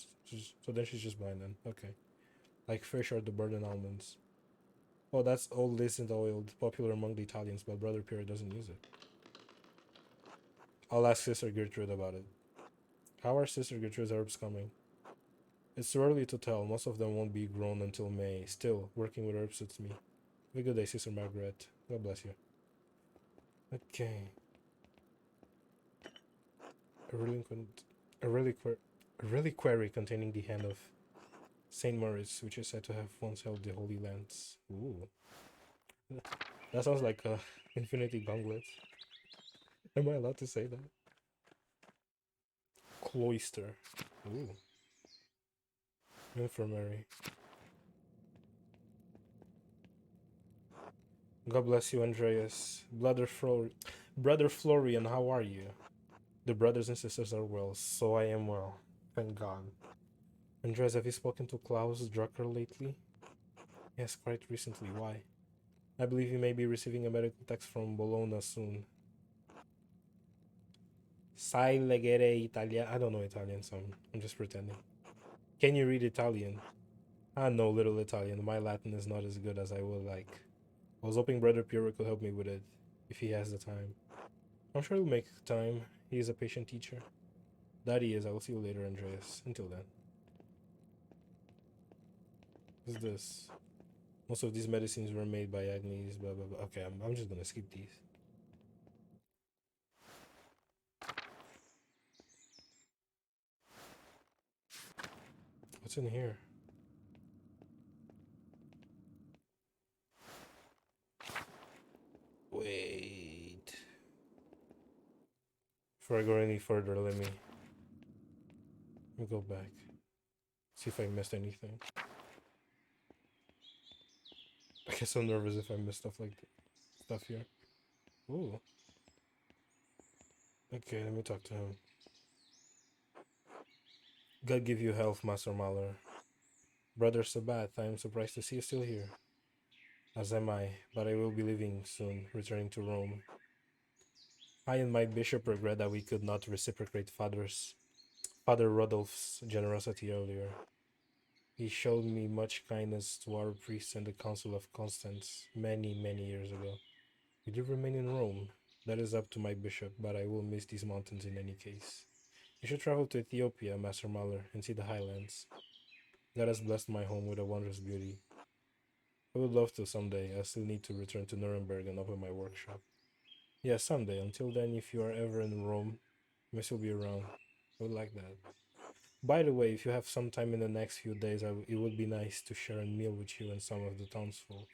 so then she's just blind then. Okay. Like fish or the burden almonds. Oh, that's old laced oil, popular among the Italians, but Brother Piero doesn't use it. I'll ask Sister Gertrude about it. How are Sister Gertrude's herbs coming? It's too early to tell. Most of them won't be grown until May. Still, working with herbs suits me. Have a good day, Sister Margaret. God bless you. Okay. A reliquary containing the hand of Saint Moritz, which is said to have once held the Holy Lands. Ooh. That sounds like a Infinity Gauntlet. Am I allowed to say that? Cloister. Ooh. Infirmary. God bless you, Andreas. Brother Florian, how are you? The brothers and sisters are well, so I am well. Thank God. Andreas, have you spoken to Klaus Drucker lately? Yes, quite recently. Why? I believe you may be receiving a medical text from Bologna soon. Sai legere Italian. I don't know Italian, so I'm just pretending. Can you read Italian? I know little Italian. My Latin is not as good as I would like. I was hoping Brother Piero could help me with it, if he has the time. I'm sure he'll make time. He is a patient teacher. That he is. I will see you later, Andreas. Until then. What's this? Most of these medicines were made by Agnes, blah, blah, blah. Okay, I'm just gonna skip these. What's in here? Wait. Before I go any further, let me go back. See if I missed anything. I get so nervous if I miss stuff like stuff here. Ooh. Okay, let me talk to him. God give you health, Master Mahler. Brother Sabat, I am surprised to see you still here. As am I, but I will be leaving soon, returning to Rome. I and my bishop regret that we could not reciprocate Father Rodolph's generosity earlier. He showed me much kindness to our priests and the Council of Constance many, many years ago. We do remain in Rome. That is up to my bishop, but I will miss these mountains in any case. You should travel to Ethiopia, Master Mahler, and see the highlands. God has blessed my home with a wondrous beauty. I would love to someday. I still need to return to Nuremberg and open my workshop. Yeah, someday. Until then, if you are ever in Rome, I may still be around. I would like that. By the way, if you have some time in the next few days, it would be nice to share a meal with you and some of the townsfolk.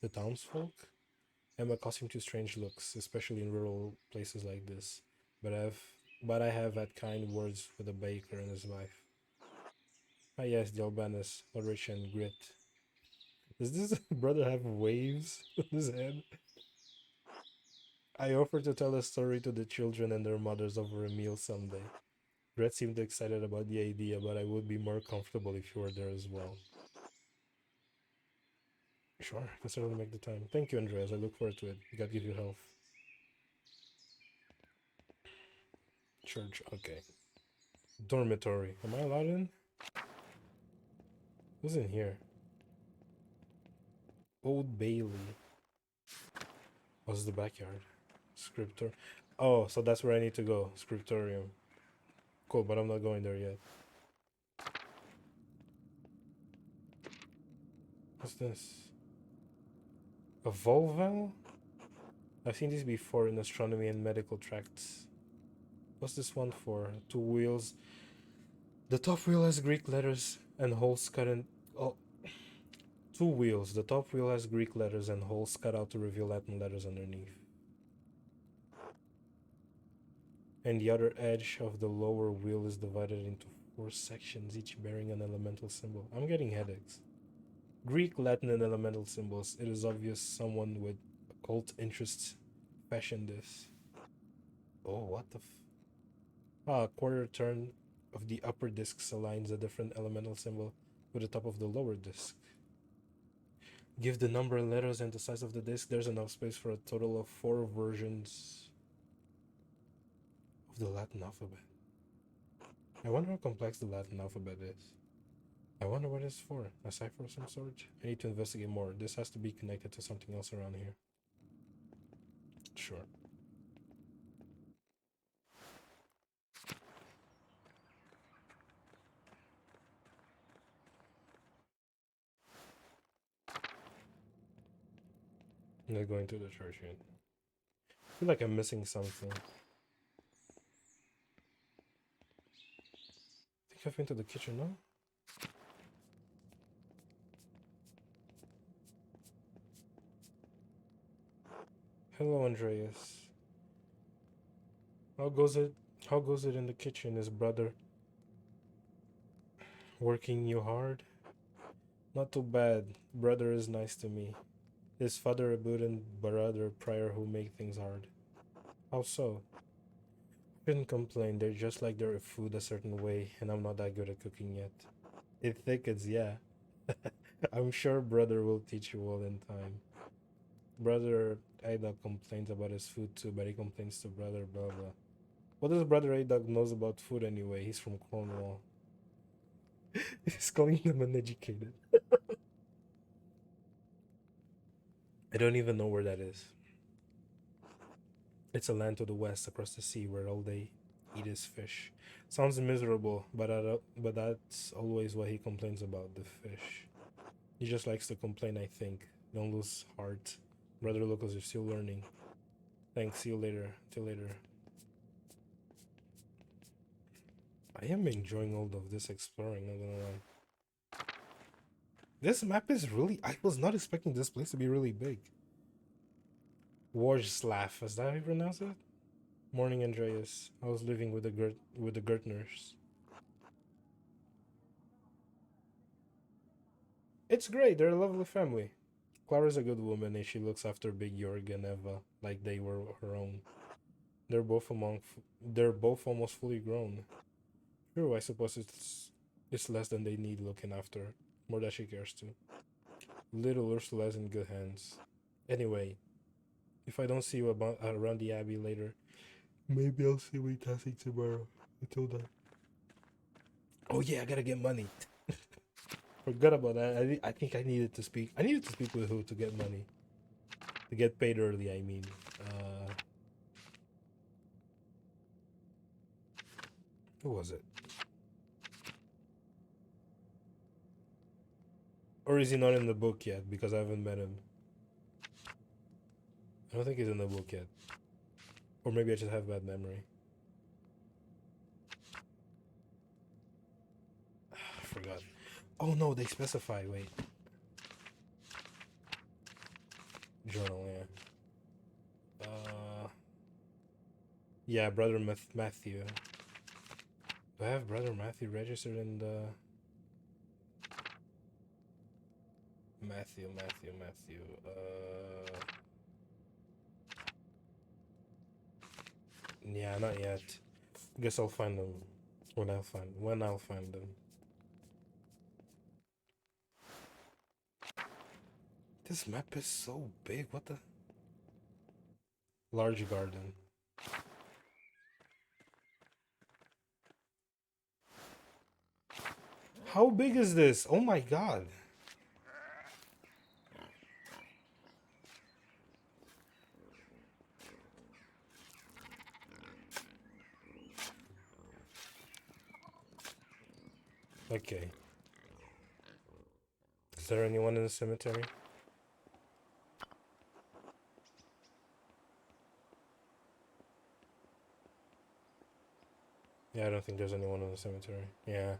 The townsfolk? I'm accustomed to strange looks, especially in rural places like this. But I have had kind words with the baker and his wife. Ah yes, the Albanus, rich and grit. Does this brother have waves on his head? I offered to tell a story to the children and their mothers over a meal someday. Brett seemed excited about the idea, but I would be more comfortable if you were there as well. Sure, I can certainly make the time. Thank you, Andreas. I look forward to it. God give you health. Church, okay. Dormitory. Am I allowed in? Who's in here? Old Bailey. What's the backyard? Scriptor. Oh, so that's where I need to go. Scriptorium. Cool, but I'm not going there yet. What's this? A Volval? I've seen these before in astronomy and medical tracts. What's this one for? Two wheels. The top wheel has Greek letters and holes cut in. Oh, two wheels. The top wheel has Greek letters and holes cut out to reveal Latin letters underneath. And the other edge of the lower wheel is divided into 4 sections, each bearing an elemental symbol. I'm getting headaches. Greek, Latin, and elemental symbols. It is obvious someone with occult interests fashioned this. Oh, what the a quarter turn of the upper disc aligns a different elemental symbol with the top of the lower disc. Give the number, letters, and the size of the disc. There's enough space for a total of 4 versions of the Latin alphabet. I wonder how complex the Latin alphabet is. I wonder what it's for. A cipher of some sort? I need to investigate more. This has to be connected to something else around here. Sure. I'm not going to the church yet. I feel like I'm missing something. I think I've been to the kitchen, no? Hello, Andreas. How goes it? How goes it in the kitchen? Is brother working you hard? Not too bad. Brother is nice to me. His father a and brother prior who make things hard. How so? Shouldn't complain. They're just like their food a certain way, and I'm not that good at cooking yet. It thickens, yeah. I'm sure brother will teach you all in time. Brother Adog complains about his food too, but he complains to brother blah blah. What does brother Adog knows about food anyway? He's from Cornwall. He's calling them uneducated. I don't even know where that is. It's a land to the west across the sea where all they eat is fish. Sounds miserable, but that's always what he complains about, the fish. He just likes to complain, I think. Don't lose heart. Brother Lucas, you're still learning. Thanks, see you later. Till later. I am enjoying all of this exploring, not gonna lie. This map is really... I was not expecting this place to be really big. Warslav, is that how you pronounce it? Morning, Andreas. I was living with the Gertners. It's great. They're a lovely family. Clara's a good woman, and she looks after Big Jorg and Eva like they were her own. They're both almost fully grown. True, I suppose it's less than they need looking after. More that she cares to. Little Ursula's in good hands. Anyway, if I don't see you around the Abbey later, maybe I'll see you Tassie tomorrow. Until then. Oh yeah, I gotta get money. Forgot about that. I think I needed to speak. I needed to speak with who to get money. To get paid early, I mean. Who was it? Or is he not in the book yet? Because I haven't met him. I don't think he's in the book yet. Or maybe I just have bad memory. I forgot. Oh no, they specify. Wait. Journal, yeah. Yeah, brother Matthew. Do I have brother Matthew registered in the Matthew? Yeah, not yet. Guess I'll find them when I'll find them. This map is so big. What the? Large garden. How big is this? Oh my god. Okay. Is there anyone in the cemetery? Yeah, I don't think there's anyone in the cemetery. Yeah.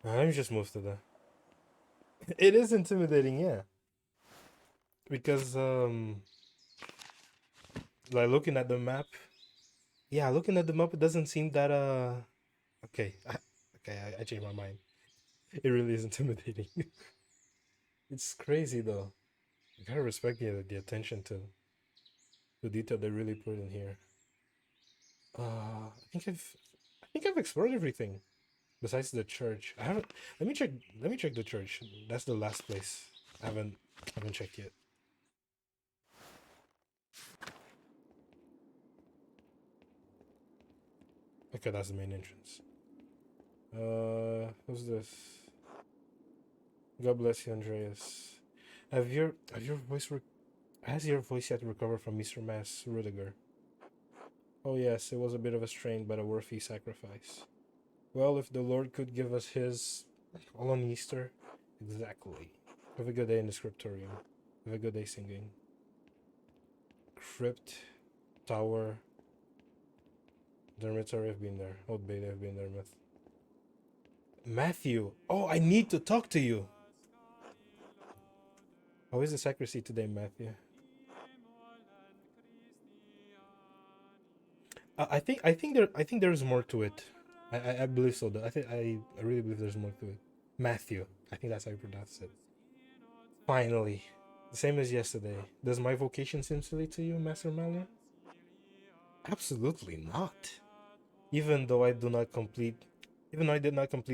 Let me just move to the... It is intimidating, yeah. Because, like, looking at the map... Yeah, looking at the map, it doesn't seem that, Okay, I changed my mind. It really is intimidating. It's crazy, though. You gotta respect the attention to the detail they really put in here. I think I've explored everything besides the church. I haven't. Let me check the church. That's the last place I haven't checked yet. Okay, that's the main entrance. Who's this? God bless you, Andreas. Have your voice has your voice yet recovered from Mr. Mass Rudiger? Oh yes, it was a bit of a strain, but a worthy sacrifice. Well, if the Lord could give us his all on Easter, exactly. Have a good day in the scriptorium. Have a good day singing. Crypt, tower, dormitory. I've been there. Old Bailey, I've been there. Matthew. Oh, I need to talk to you. How is the sacristy today, Matthew? I think there's more to it. I believe so. I really believe there's more to it. Matthew. I think that's how you pronounce it. Finally. The same as yesterday. Does my vocation seem silly to you, Master Mallory? Absolutely not. Even though I did not complete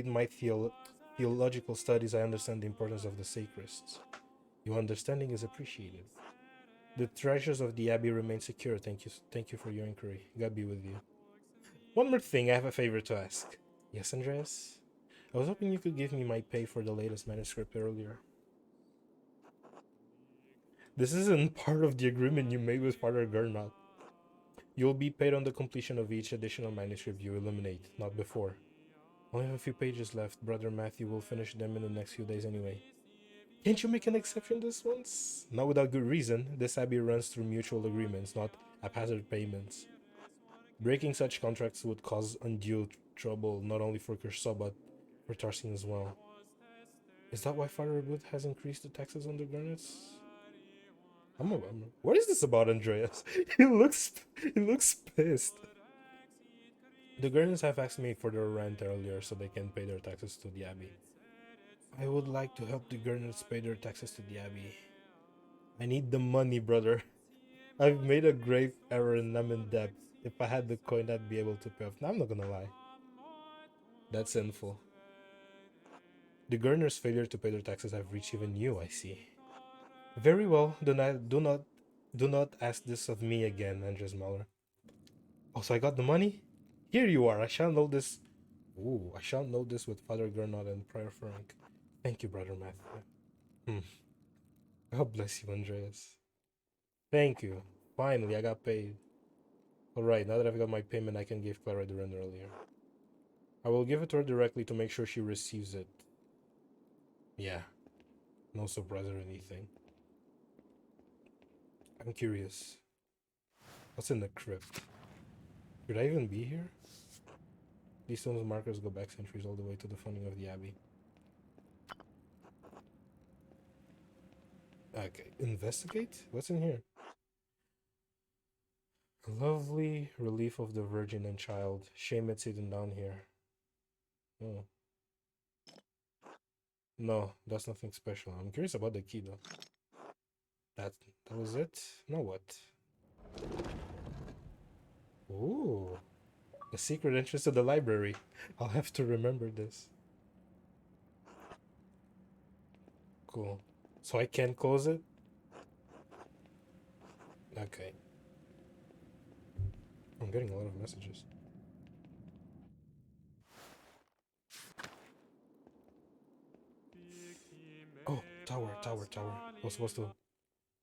my theological studies, I understand the importance of the sacrists. Your understanding is appreciated. The treasures of the abbey remain secure. Thank you for your inquiry. God be with you. One more thing, I have a favor to ask. Yes, Andreas? I was hoping you could give me my pay for the latest manuscript earlier. This isn't part of the agreement you made with Father Gernot. You'll be paid on the completion of each additional manuscript you eliminate, not before. Only have a few pages left. Brother Matthew will finish them in the next few days anyway. Can't you make an exception this once? Not without good reason. This abbey runs through mutual agreements, not haphazard payments. Breaking such contracts would cause undue trouble not only for Kershaw but for Tarsin as well. Is that why Father Wood has increased the taxes on the garnets? What is this about, Andreas? he looks pissed. The Gurners have asked me for their rent earlier so they can pay their taxes to the abbey. I would like to help the Gurners pay their taxes to the abbey. I need the money, brother. I've made a grave error and I'm in debt. If I had the coin, I'd be able to pay off. Now, I'm not gonna lie. That's sinful. The Gurners' failure to pay their taxes have reached even you, I see. Very well, then do not ask this of me again, Andres Muller. Oh, so I got the money? Here you are. I shall know this. Ooh, I shall know this with Father Gernot and Prior Frank. Thank you, Brother Matthew. God bless you, Andreas. Thank you. Finally, I got paid. Alright, now that I've got my payment, I can give Clara the rent earlier. I will give it to her directly to make sure she receives it. Yeah. No surprise or anything. I'm curious. What's in the crypt? Could I even be here? These stones markers go back centuries all the way to the founding of the abbey. Okay, investigate? What's in here? A lovely relief of the Virgin and Child. Shame it's hidden down here. Oh. No, that's nothing special. I'm curious about the key though. That that was it? Now what? Ooh. The secret entrance to the library. I'll have to remember this. Cool. So I can't close it? Okay. I'm getting a lot of messages. Oh, tower. I was supposed to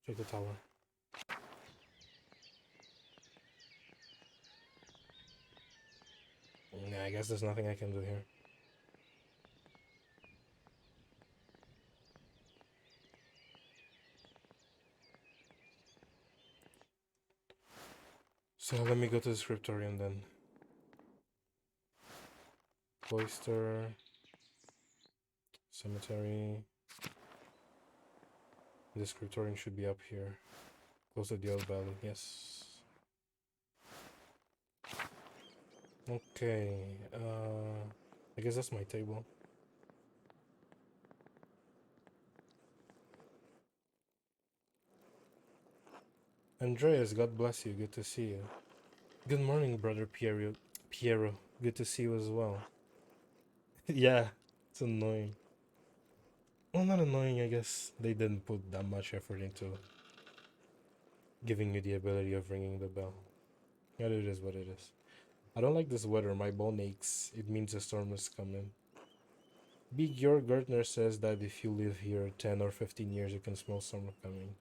check the tower. Yeah, I guess there's nothing I can do here. So let me go to the scriptorium then. Cloister. Cemetery. The scriptorium should be up here. Close to the old valley, yes. Okay, I guess that's my table. Andreas, God bless you, good to see you. Good morning, brother Piero, good to see you as well. Yeah, it's annoying. Well, not annoying, I guess they didn't put that much effort into giving you the ability of ringing the bell. Yeah, it is what it is. I don't like this weather, my bone aches. It means a storm is coming. Big Georg Gertner says that if you live here 10 or 15 years, you can smell summer coming.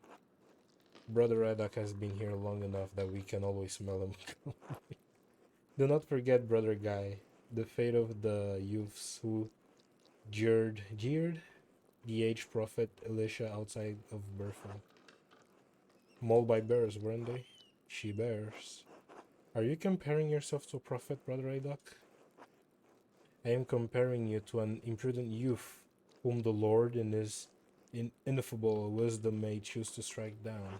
Brother Radak has been here long enough that we can always smell him. Do not forget, Brother Guy, the fate of the youths who jeered the aged prophet Elisha outside of Bertha. Mauled by bears, weren't they? She bears. Are you comparing yourself to a prophet, Brother Radak? I am comparing you to an imprudent youth whom the Lord in his ineffable wisdom may choose to strike down.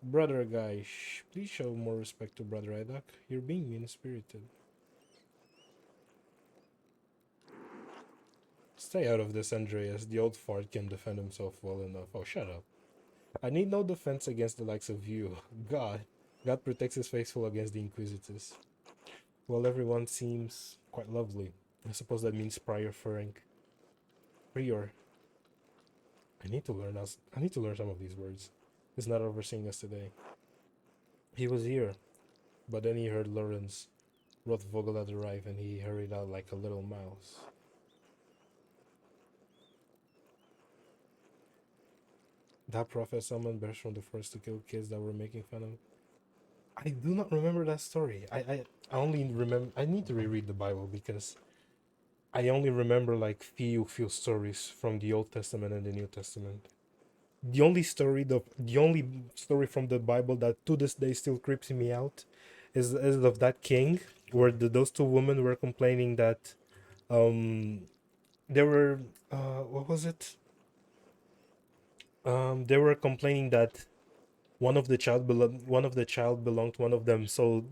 Brother Guy, please show more respect to Brother Idak. You're being mean-spirited. Stay out of this, Andreas. The old fart can defend himself well enough. Oh, shut up. I need no defense against the likes of you. God protects his faithful against the Inquisitors. Well, everyone seems quite lovely. I suppose that means Prior Frank. Prior. I need to learn some of these words. He's not overseeing us today. He was here, but then he heard Lorenz Rothvogel had arrived and he hurried out like a little mouse. That prophet summoned Bertrand the First to kill kids that were making fun of. I do not remember that story. I only remember. I need to reread the Bible because I only remember like few stories from the Old Testament and the New Testament. The only story from the Bible that to this day still creeps me out is of that king where those two women were complaining that they were what was it? They were complaining that one of the child belonged to one of them. So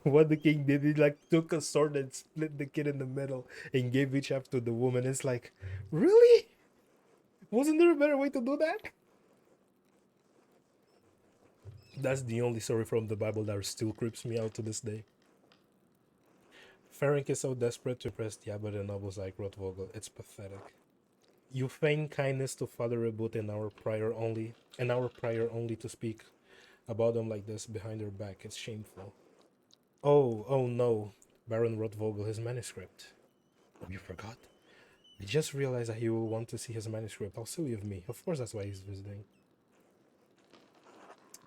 what the king did, he like took a sword and split the kid in the middle and gave each half to the woman. It's like, really? Wasn't there a better way to do that? That's the only story from the Bible that still creeps me out to this day. Ferenc is so desperate to impress the abbot and nobles like Rothvogel. It's pathetic. You feign kindness to Father Reboot and our prior only to speak about them like this behind their back. It's shameful. Oh no. Baron Rothvogel, his manuscript. Oh, you forgot? I just realized that he will want to see his manuscript. How silly of me. Of course that's why he's visiting.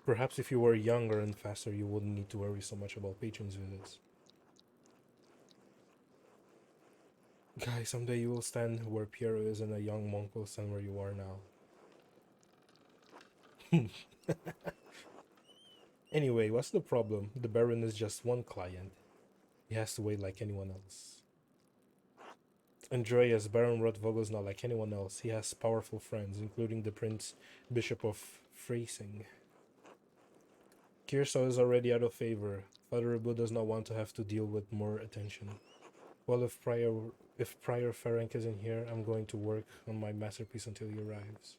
Perhaps if you were younger and faster, you wouldn't need to worry so much about patrons' visits. Guy, someday you will stand where Piero is and a young monk will stand where you are now. Anyway, what's the problem? The Baron is just one client. He has to wait like anyone else. Andreas, Baron Rotvogel is not like anyone else. He has powerful friends, including the Prince Bishop of Freising. Kirso is already out of favor. Father Abu does not want to have to deal with more attention. Well, if Prior Ferenc isn't here, I'm going to work on my masterpiece until he arrives.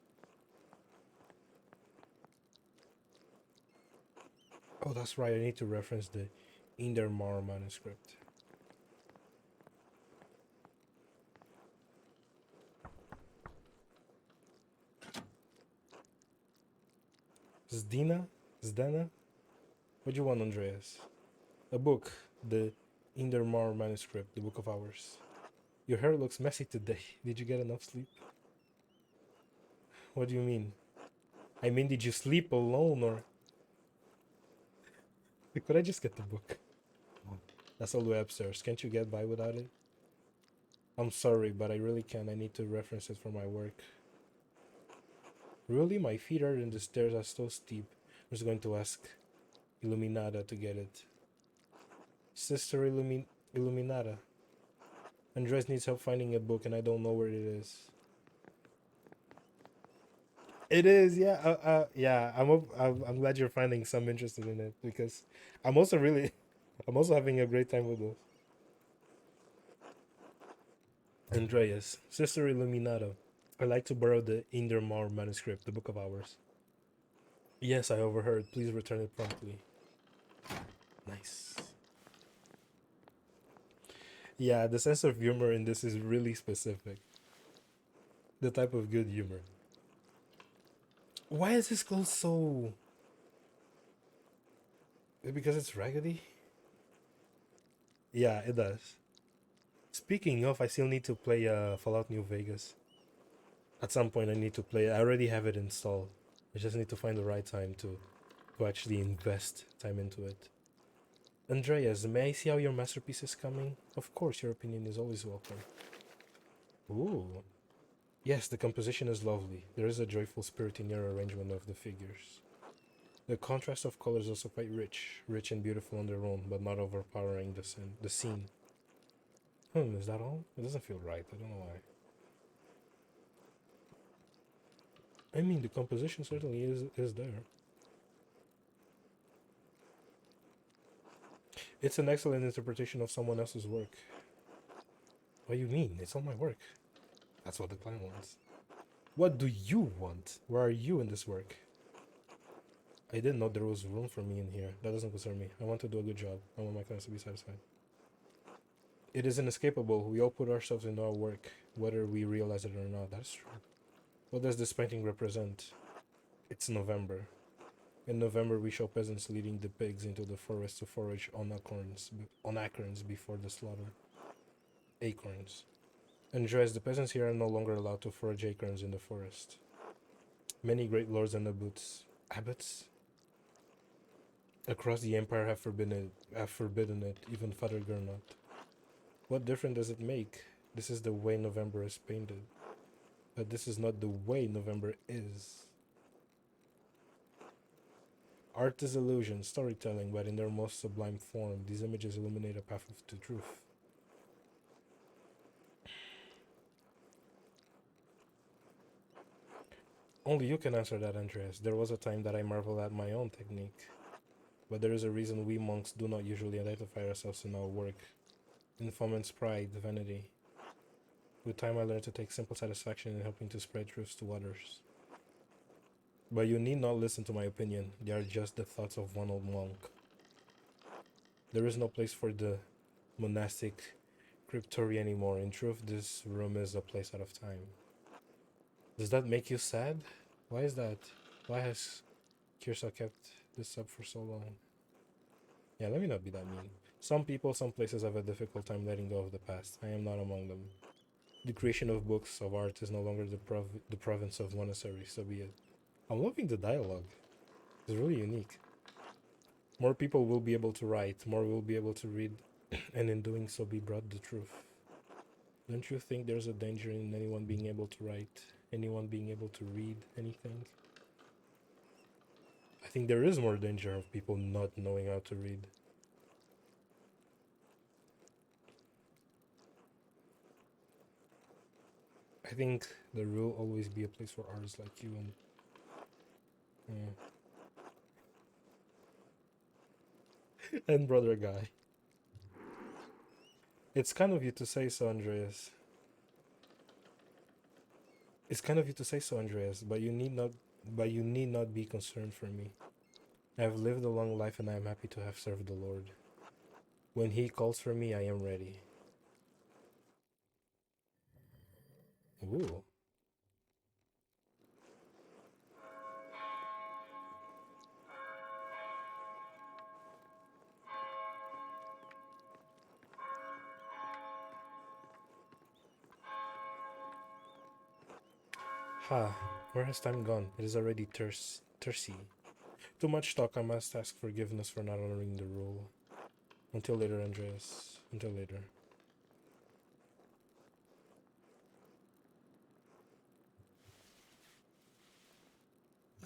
Oh, that's right, I need to reference the Indermar manuscript. Zdena? Zdena? What do you want, Andreas? A book. The Indermar manuscript, the Book of Hours. Your hair looks messy today. Did you get enough sleep? What do you mean? I mean, did you sleep alone or... Could I just get the book? That's all the way upstairs. Can't you get by without it? I'm sorry, but I really can't. I need to reference it for my work. Really? My feet are in the stairs are so steep. I'm just going to ask Illuminata to get it. Sister Illuminata. Andres needs help finding a book and I don't know where it is. It is, yeah. Yeah. I'm glad you're finding some interest in it because I'm also really, I'm also having a great time with this. Andreas, Sister Illuminata. I'd like to borrow the Indermar manuscript, the Book of Hours. Yes, I overheard. Please return it promptly. Nice. Yeah, the sense of humor in this is really specific. The type of good humor. Why is this clothes so... Because it's raggedy? Yeah, it does. Speaking of, I still need to play Fallout New Vegas. At some point I need to play it. I already have it installed. I just need to find the right time to actually invest time into it. Andreas, may I see how your masterpiece is coming? Of course, your opinion is always welcome. Ooh. Yes, the composition is lovely. There is a joyful spirit in your arrangement of the figures. The contrast of colors is also quite rich and beautiful on their own, but not overpowering the scene. Is that all? It doesn't feel right. I don't know why. I mean, the composition certainly is there. It's an excellent interpretation of someone else's work. What do you mean? It's all my work. That's what the client wants. What do you want? Where are you in this work? I didn't know there was room for me in here. That doesn't concern me. I want to do a good job. I want my clients to be satisfied. It is inescapable. We all put ourselves into our work, whether we realize it or not. That's true. What does this painting represent? It's November. In November, we show peasants leading the pigs into the forest to forage on acorns before the slaughter. Acorns. Andres, the peasants here are no longer allowed to forage acorns in the forest. Many great lords and abbots across the empire have forbidden it, even Father Gernot. What difference does it make? This is the way November is painted. But this is not the way November is. Art is illusion, storytelling, but in their most sublime form. These images illuminate a path to truth. Only you can answer that, Andreas. There was a time that I marveled at my own technique. But there is a reason we monks do not usually identify ourselves in our work. Informants' pride, vanity. With time I learned to take simple satisfaction in helping to spread truths to others. But you need not listen to my opinion. They are just the thoughts of one old monk. There is no place for the monastic cryptory anymore. In truth, this room is a place out of time. Does that make you sad? Why is that? Why has Kirsa kept this up for so long? Yeah, let me not be that mean. Some people, some places have a difficult time letting go of the past. I am not among them. The creation of books of art is no longer the province of monasteries, so be it. I'm loving the dialogue. It's really unique. More people will be able to write, more will be able to read, and in doing so be brought the truth. Don't you think there's a danger in anyone being able to write, anyone being able to read anything? I think there is more danger of people not knowing how to read. I think there will always be a place for artists like you and and brother guy. It's kind of you to say so, Andreas. It's kind of you to say so, Andreas, but you need not be concerned for me. I have lived a long life and I am happy to have served the Lord. When he calls for me, I am ready. Ooh. Ha, where has time gone? It is already Thursday. Too much talk, I must ask forgiveness for not honoring the rule. Until later, Andreas. Until later.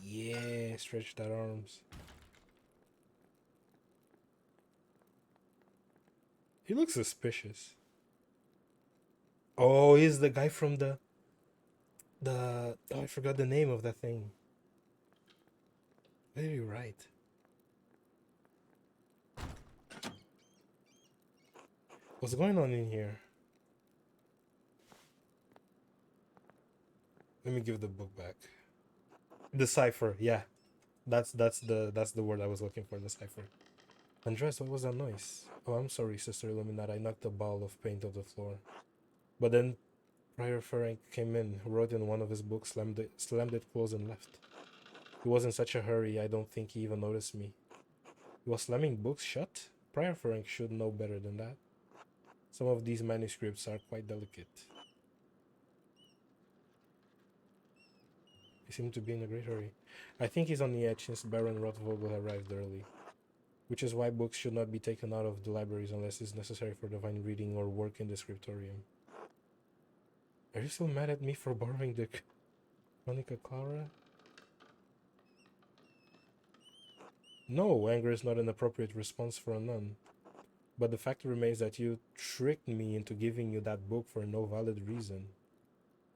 Yeah, stretch that arms. He looks suspicious. Oh, he's the guy from the oh, I forgot the name of that thing. Very right. What's going on in here? Let me give the book back. The cipher, yeah. That's the word I was looking for, the cipher. Andres, what was that noise? Oh, I'm sorry, Sister Illuminati. I knocked a ball of paint off the floor. But then Prior Ferenc came in, wrote in one of his books, slammed it closed, and left. He was in such a hurry, I don't think he even noticed me. He was slamming books shut? Prior Ferenc should know better than that. Some of these manuscripts are quite delicate. He seemed to be in a great hurry. I think he's on the edge since Baron Rothvogel arrived early. Which is why books should not be taken out of the libraries unless it's necessary for divine reading or work in the scriptorium. Are you still mad at me for borrowing the Chronica Clara? No, anger is not an appropriate response for a nun. But the fact remains that you tricked me into giving you that book for no valid reason.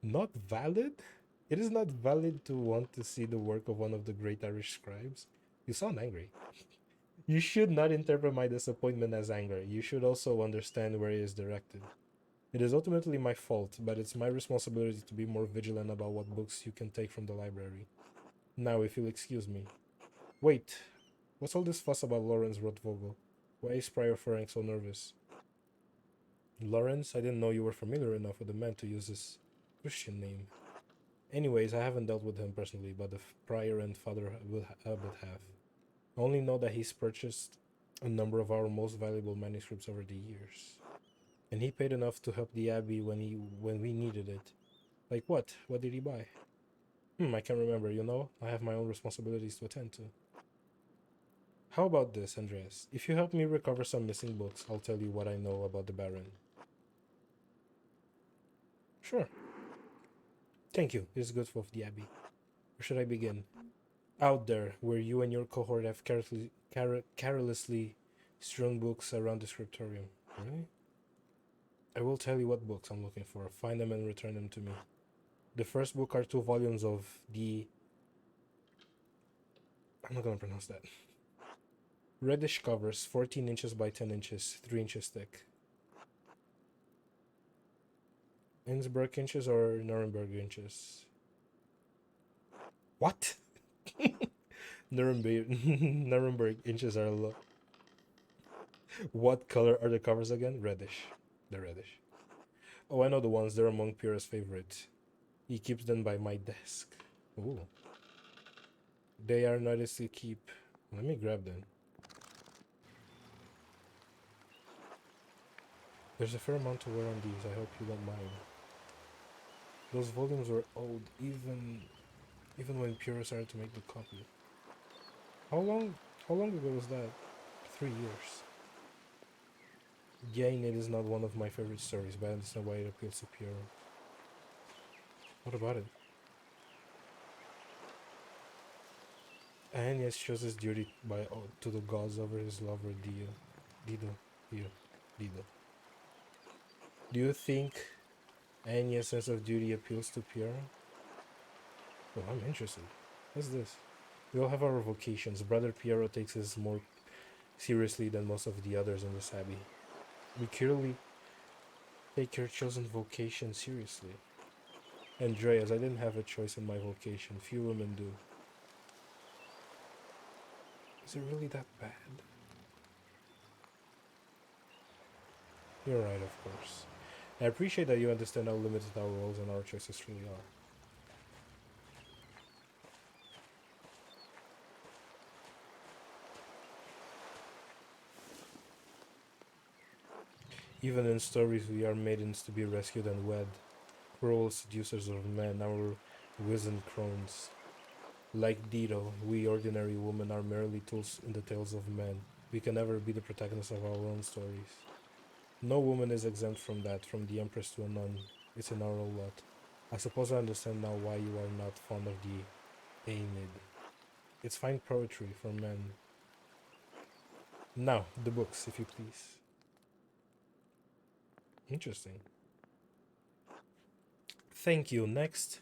Not valid? It is not valid to want to see the work of one of the great Irish scribes. You sound angry. You should not interpret my disappointment as anger. You should also understand where it is directed. It is ultimately my fault, but it's my responsibility to be more vigilant about what books you can take from the library. Now, if you'll excuse me. Wait, what's all this fuss about Lawrence Rothvogel? Why is Prior Ferenc so nervous? Lawrence, I didn't know you were familiar enough with the man to use his Christian name. Anyways, I haven't dealt with him personally, but the prior and Father Abbot have. I only know that he's purchased a number of our most valuable manuscripts over the years. And he paid enough to help the Abbey when we needed it. Like what? What did he buy? I can't remember, you know? I have my own responsibilities to attend to. How about this, Andreas? If you help me recover some missing books, I'll tell you what I know about the Baron. Sure. Thank you. This is good for the Abbey. Where should I begin? Out there, where you and your cohort have carelessly strewn books around the scriptorium. Really? I will tell you what books I'm looking for. Find them and return them to me. The first book are 2 volumes of the... I'm not gonna pronounce that. Reddish covers, 14 inches by 10 inches, 3 inches thick. Innsbruck inches or Nuremberg inches? What? Nuremberg inches are low. What color are the covers again? Reddish. They're reddish. Oh, I know the ones. They're among Pierre's favorites. He keeps them by my desk. Ooh. They are nicely keep. Let me grab them. There's a fair amount to wear on these. I hope you don't mind. Those volumes were old, even when Pierre started to make the copy. How long ago was that? 3 years. Gain It is not one of my favorite stories, but I understand why it appeals to Piero. What about it? Aeneas shows his duty to the gods over his lover Dido, Dido, Dido. Do you think Aeneas' sense of duty appeals to Piero? Well, I'm interested. What's this? We all have our vocations. Brother Piero takes his more seriously than most of the others in this abbey. We clearly take your chosen vocation seriously. Andreas, I didn't have a choice in my vocation. Few women do. Is it really that bad? You're right, of course. I appreciate that you understand how limited our roles and our choices truly are. Even in stories, we are maidens to be rescued and wed, cruel seducers of men, our wizened crones. Like Dido, we ordinary women are merely tools in the tales of men. We can never be the protagonists of our own stories. No woman is exempt from that, from the empress to a nun. It's in our own lot. I suppose I understand now why you are not fond of the Aeneid. It's fine poetry for men. Now, the books, if you please. Interesting. Thank you. Next,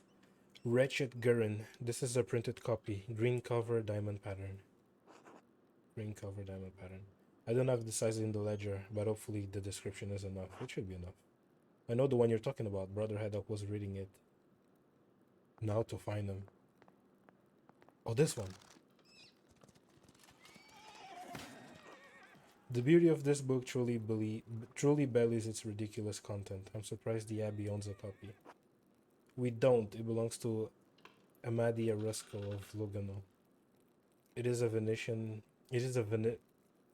Wretched Gurren. This is a printed copy. Green cover, diamond pattern. Green cover, diamond pattern. I don't have the size in the ledger, but hopefully the description is enough. It should be enough. I know the one you're talking about. Brother Haddock was reading it. Now to find them. Oh, this one. The beauty of this book truly belies its ridiculous content. I'm surprised the Abbey owns a copy. We don't. It belongs to Amadi Arusco of Lugano. It is a Venetian. It is a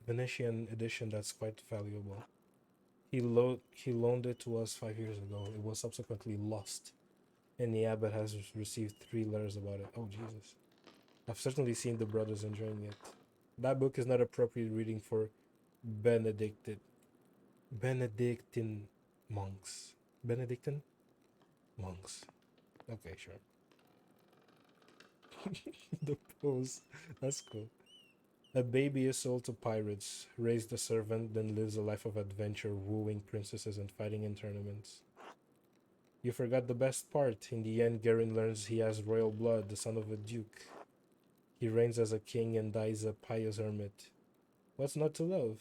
Venetian edition that's quite valuable. He loaned it to us 5 years ago. It was subsequently lost, and the abbot has received 3 letters about it. Oh Jesus! I've certainly seen the brothers enjoying it. That book is not appropriate reading for Benedictine Benedictine monks. Benedictine monks. Okay, sure. The pose. That's cool. A baby is sold to pirates, raised a servant, then lives a life of adventure, wooing princesses and fighting in tournaments. You forgot the best part. In the end, Garin learns he has royal blood, the son of a duke. He reigns as a king and dies a pious hermit. What's not to love?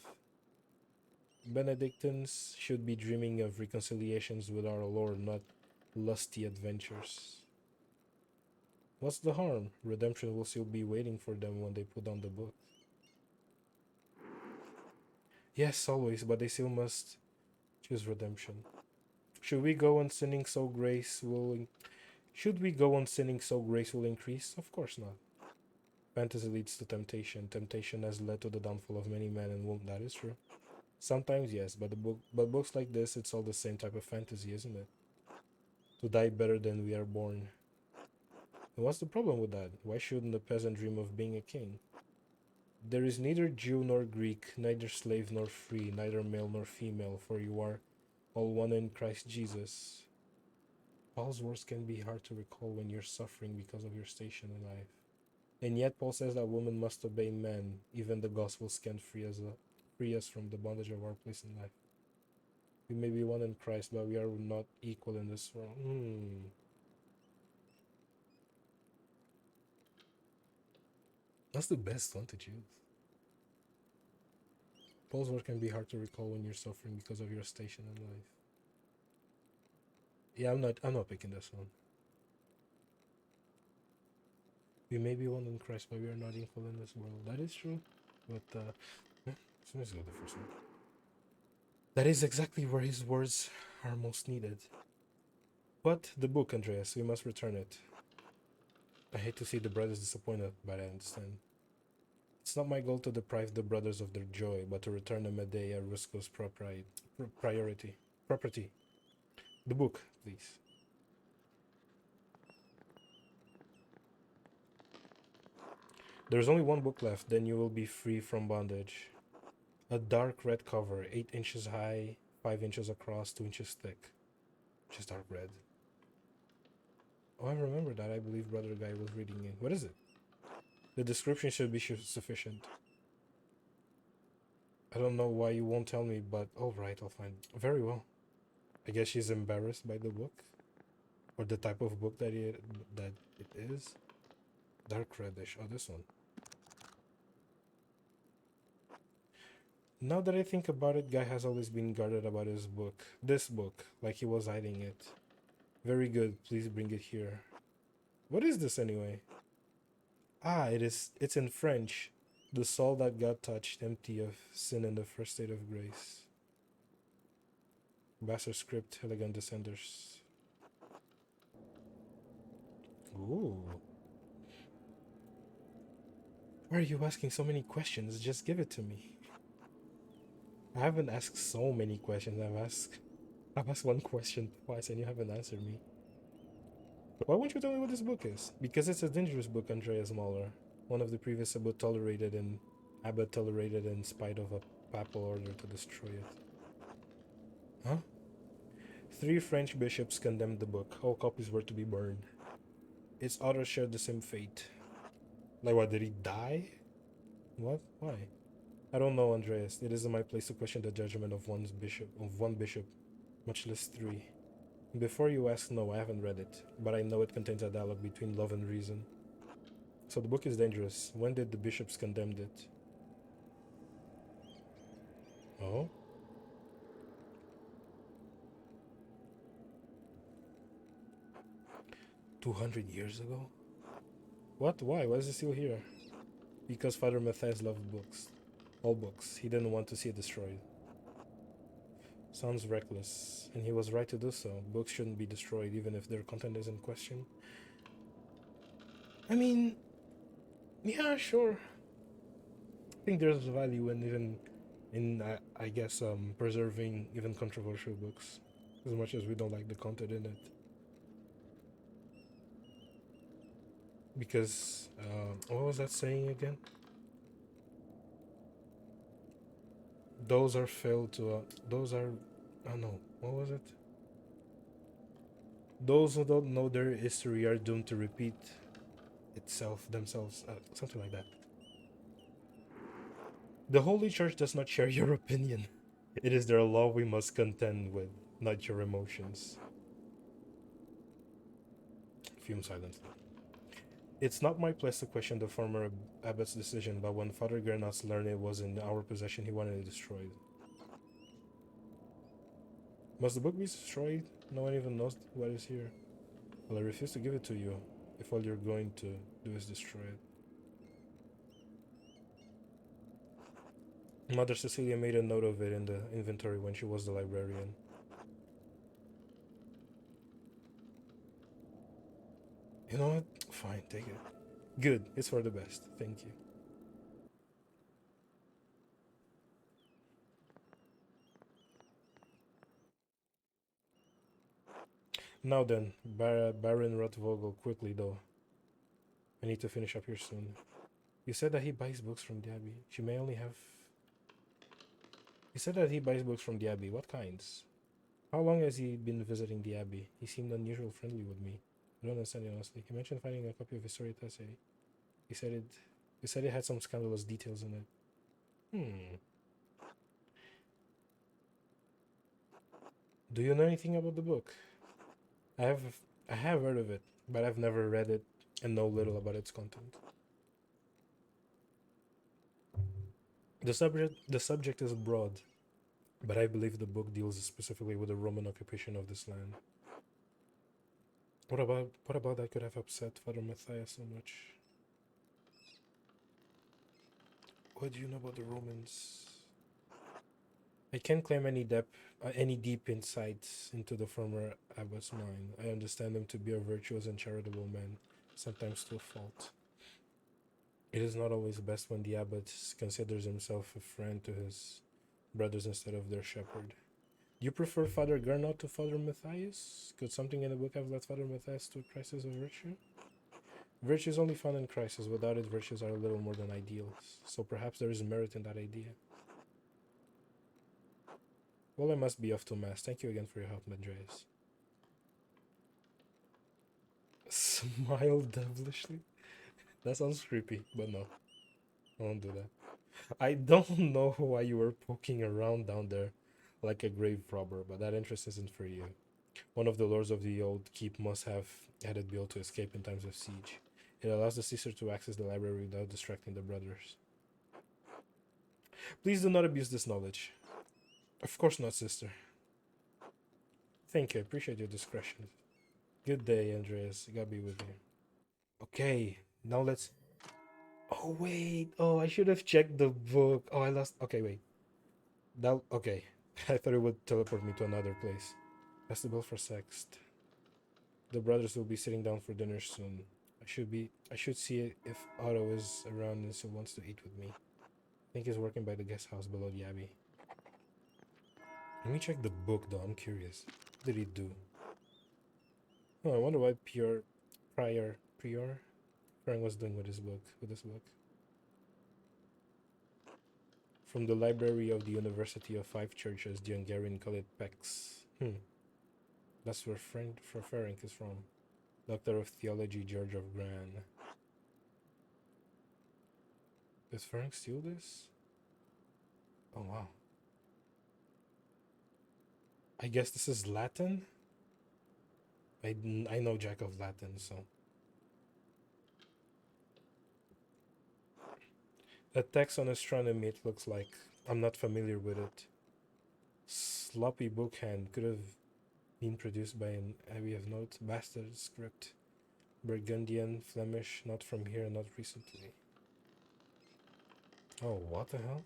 Benedictines should be dreaming of reconciliations with our Lord, not lusty adventures. What's the harm? Redemption will still be waiting for them when they put down the book. Yes, always, but they still must choose redemption. Should we go on sinning so grace will should we go on sinning so grace will increase? Of course not. Fantasy leads to temptation. Temptation has led to the downfall of many men and women. That is true. Sometimes yes, but books like this, it's all the same type of fantasy, isn't it? To die better than we are born. And what's the problem with that? Why shouldn't a peasant dream of being a king? There is neither Jew nor Greek, neither slave nor free, neither male nor female, for you are all one in Christ Jesus. Paul's words can be hard to recall when you're suffering because of your station in life. And yet Paul says that women must obey men. Even the Gospels can free us from the bondage of our place in life. We may be one in Christ, but we are not equal in this world. That's the best one to choose. Paul's word can be hard to recall when you're suffering because of your station in life. Yeah, I'm not picking this one. We may be one in Christ, but we are not equal in this world. That is true. But yeah, so let's go the first one. That is exactly where his words are most needed. But the book, Andreas, we must return it. I hate to see the brothers disappointed, but I understand. It's not my goal to deprive the brothers of their joy, but to return Medea Rusco's property. The book, please. There's only one book left, then you will be free from bondage. A dark red cover, 8 inches high, 5 inches across, 2 inches thick. Just dark red. Oh, I remember that. I believe Brother Guy was reading it. What is it? The description should be sufficient. I don't know why you won't tell me, but alright, I'll find it. Very well. I guess she's embarrassed by the book. Or the type of book that it is. Dark reddish. Oh, this one. Now that I think about it, Guy has always been guarded about his book. This book, like he was hiding it. Very good, please bring it here. What is this anyway? Ah, it's in French. The soul that God touched, empty of sin in the first state of grace. Bastard script, elegant descenders. Ooh. Why are you asking so many questions? Just give it to me. I haven't asked so many questions. I've asked one question twice and you haven't answered me. Why won't you tell me what this book is? Because it's a dangerous book, Andreas Mahler. One of the previous Abbot tolerated in spite of a papal order to destroy it. Huh? 3 French bishops condemned the book. All copies were to be burned. Its author shared the same fate. Like what, did he die? What? Why? I don't know, Andreas. It isn't my place to question the judgment of one bishop, much less 3. Before you ask, no, I haven't read it, but I know it contains a dialogue between love and reason. So the book is dangerous. When did the bishops condemn it? Oh? $200 ago? What? Why? Why is it still here? Because Father Matthias loved books. All books. He didn't want to see it destroyed. Sounds reckless, and he was right to do so. Books shouldn't be destroyed even if their content is in question. I mean, yeah, sure. I think there's value in I guess preserving even controversial books, as much as we don't like the content in it. Because what was that saying again? Those are failed to those are oh no, what was it? Those who don't know their history are doomed to repeat themselves, something like that. The Holy Church does not share your opinion. It is their law we must contend with, not your emotions. Fume silently. It's not my place to question the former abbot's decision, but when Father Gernas learned it was in our possession, he wanted it destroyed. Must the book be destroyed? No one even knows what is here. Well, I refuse to give it to you, if all you're going to do is destroy it. Mother Cecilia made a note of it in the inventory when she was the librarian. You know what? Fine, take it. Good, it's for the best. Thank you. Now then, Baron Rotvogel, quickly though. I need to finish up here soon. You said that he buys books from the Abbey. She may only have... You said that he buys books from the Abbey. What kinds? How long has he been visiting the Abbey? He seemed unusually friendly with me. I don't understand it honestly. He mentioned finding a copy of HistorianSama. He said it had some scandalous details in it. Do you know anything about the book? I have I have heard of it, but I've never read it and know little about its content. The subject is broad, but I believe the book deals specifically with the Roman occupation of this land. What about that could have upset Father Matthias so much? What do you know about the Romans? I can't claim any deep insights into the former abbot's mind. I understand him to be a virtuous and charitable man, sometimes to a fault. It is not always best when the abbot considers himself a friend to his brothers instead of their shepherd. Do you prefer Father Gernot to Father Matthias? Could something in the book have led Father Matthias to a crisis of virtue? Virtue is only found in crisis. Without it, virtues are little more than ideals. So perhaps there is merit in that idea. Well, I must be off to mass. Thank you again for your help, Andreas. Smile devilishly? That sounds creepy, but no, I won't do that. I don't know why you were poking around down there like a grave robber, but that interest isn't for you. One of the lords of the old keep must have had it built to escape in times of siege. It allows the sister to access the library without distracting the brothers. Please do not abuse this knowledge. Of course not, sister. Thank you, I appreciate your discretion. Good day, Andreas. God be with you. Okay, now let's. Oh, wait. Oh, I should have checked the book. Oh, I lost. Okay, wait. That. Okay. I thought it would teleport me to another place. Festival for Sext. The brothers will be sitting down for dinner soon. I should see if Otto is around and still wants to eat with me. I think he's working by the guest house below the abbey. Let me check the book though, I'm curious. What did he do? Oh, I wonder what Prior Frank was doing with this book. From the library of the University of Five Churches, the Hungarian call it PEX. That's where Ferenc is from. Doctor of Theology George of Gran. Does Ferenc steal this? Oh wow. I guess this is Latin? I know Jack of Latin, so. The text on astronomy, it looks like. I'm not familiar with it. Sloppy bookhand could have been produced by an Abbey of Note. Bastard script. Burgundian, Flemish, not from here, not recently. Oh, what the hell?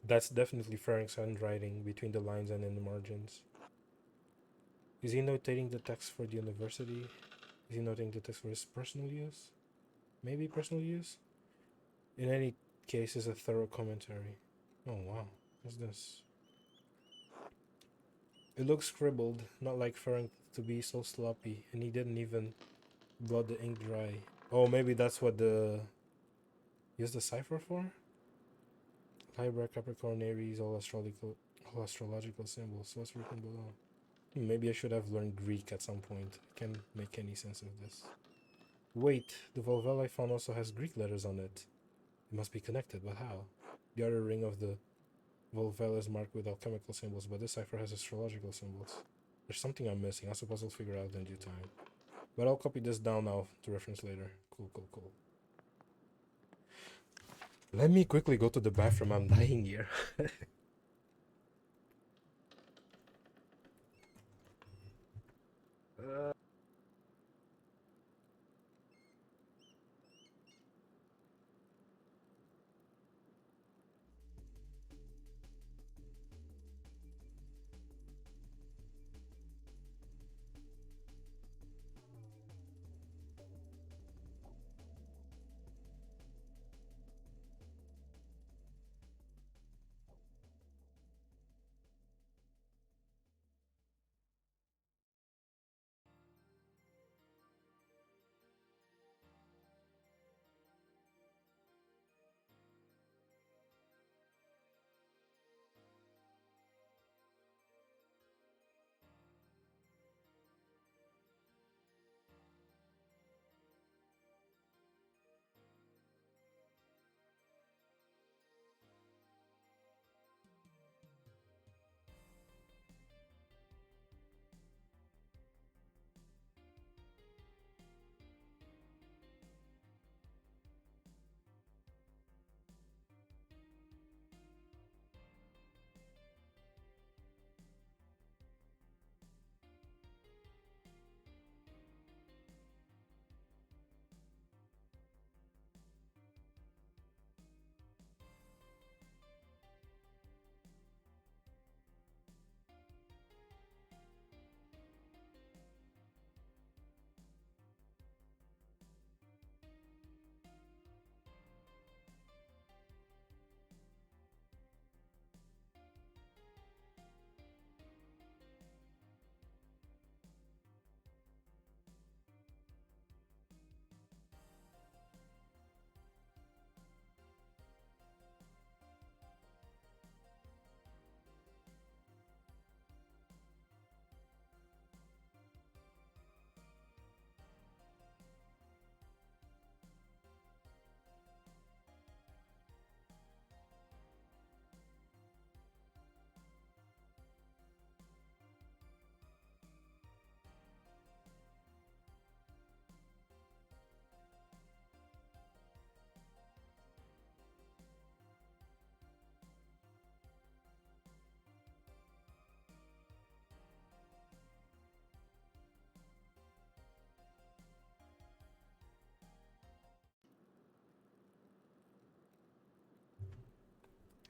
That's definitely Frank's handwriting between the lines and in the margins. Is he notating the text for the university? Is he noting the text for his personal use? Maybe personal use? In any case, it's a thorough commentary. Oh wow, what's this? It looks scribbled, not like Frank to be so sloppy, and he didn't even blot the ink dry. Oh, maybe that's what the use the cipher for? Libra, Capricorn, Aries, all astrological symbols. What's written below? Maybe I should have learned Greek at some point. I can't make any sense of this. Wait, the Volvel I found also has Greek letters on it. It must be connected, but how? The outer ring of the Volvel is marked with alchemical symbols, but this cipher has astrological symbols. There's something I'm missing. I suppose I'll figure out in due time. But I'll copy this down now to reference later. Cool, cool, cool. Let me quickly go to the bathroom. I'm dying here.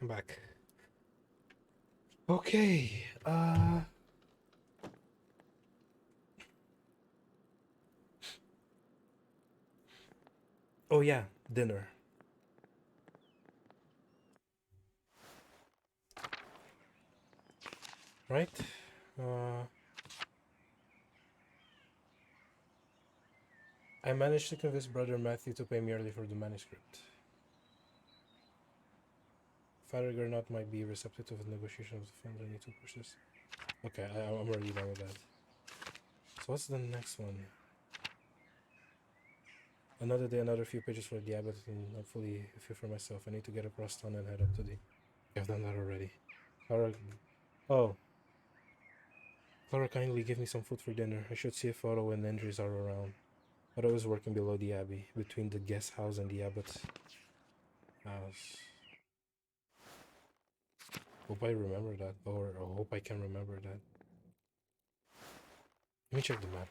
I'm back. Okay. Oh yeah, dinner. Right? Uh, I managed to convince Brother Matthew to pay me early for the manuscript. Father Gernot might be receptive to the negotiation of the funds I need to pursue. Okay, I'm already done with that. So what's the next one? Another day, another few pages for the abbot, and hopefully a few for myself. I need to get across town and head up to the... I've done that already. Clara... Oh. Clara kindly give me some food for dinner. I should see if Otto and Andres are around. Otto is working below the abbey, between the guest house and the abbot's house. Hope I remember that, or hope I can remember that. Let me check the map.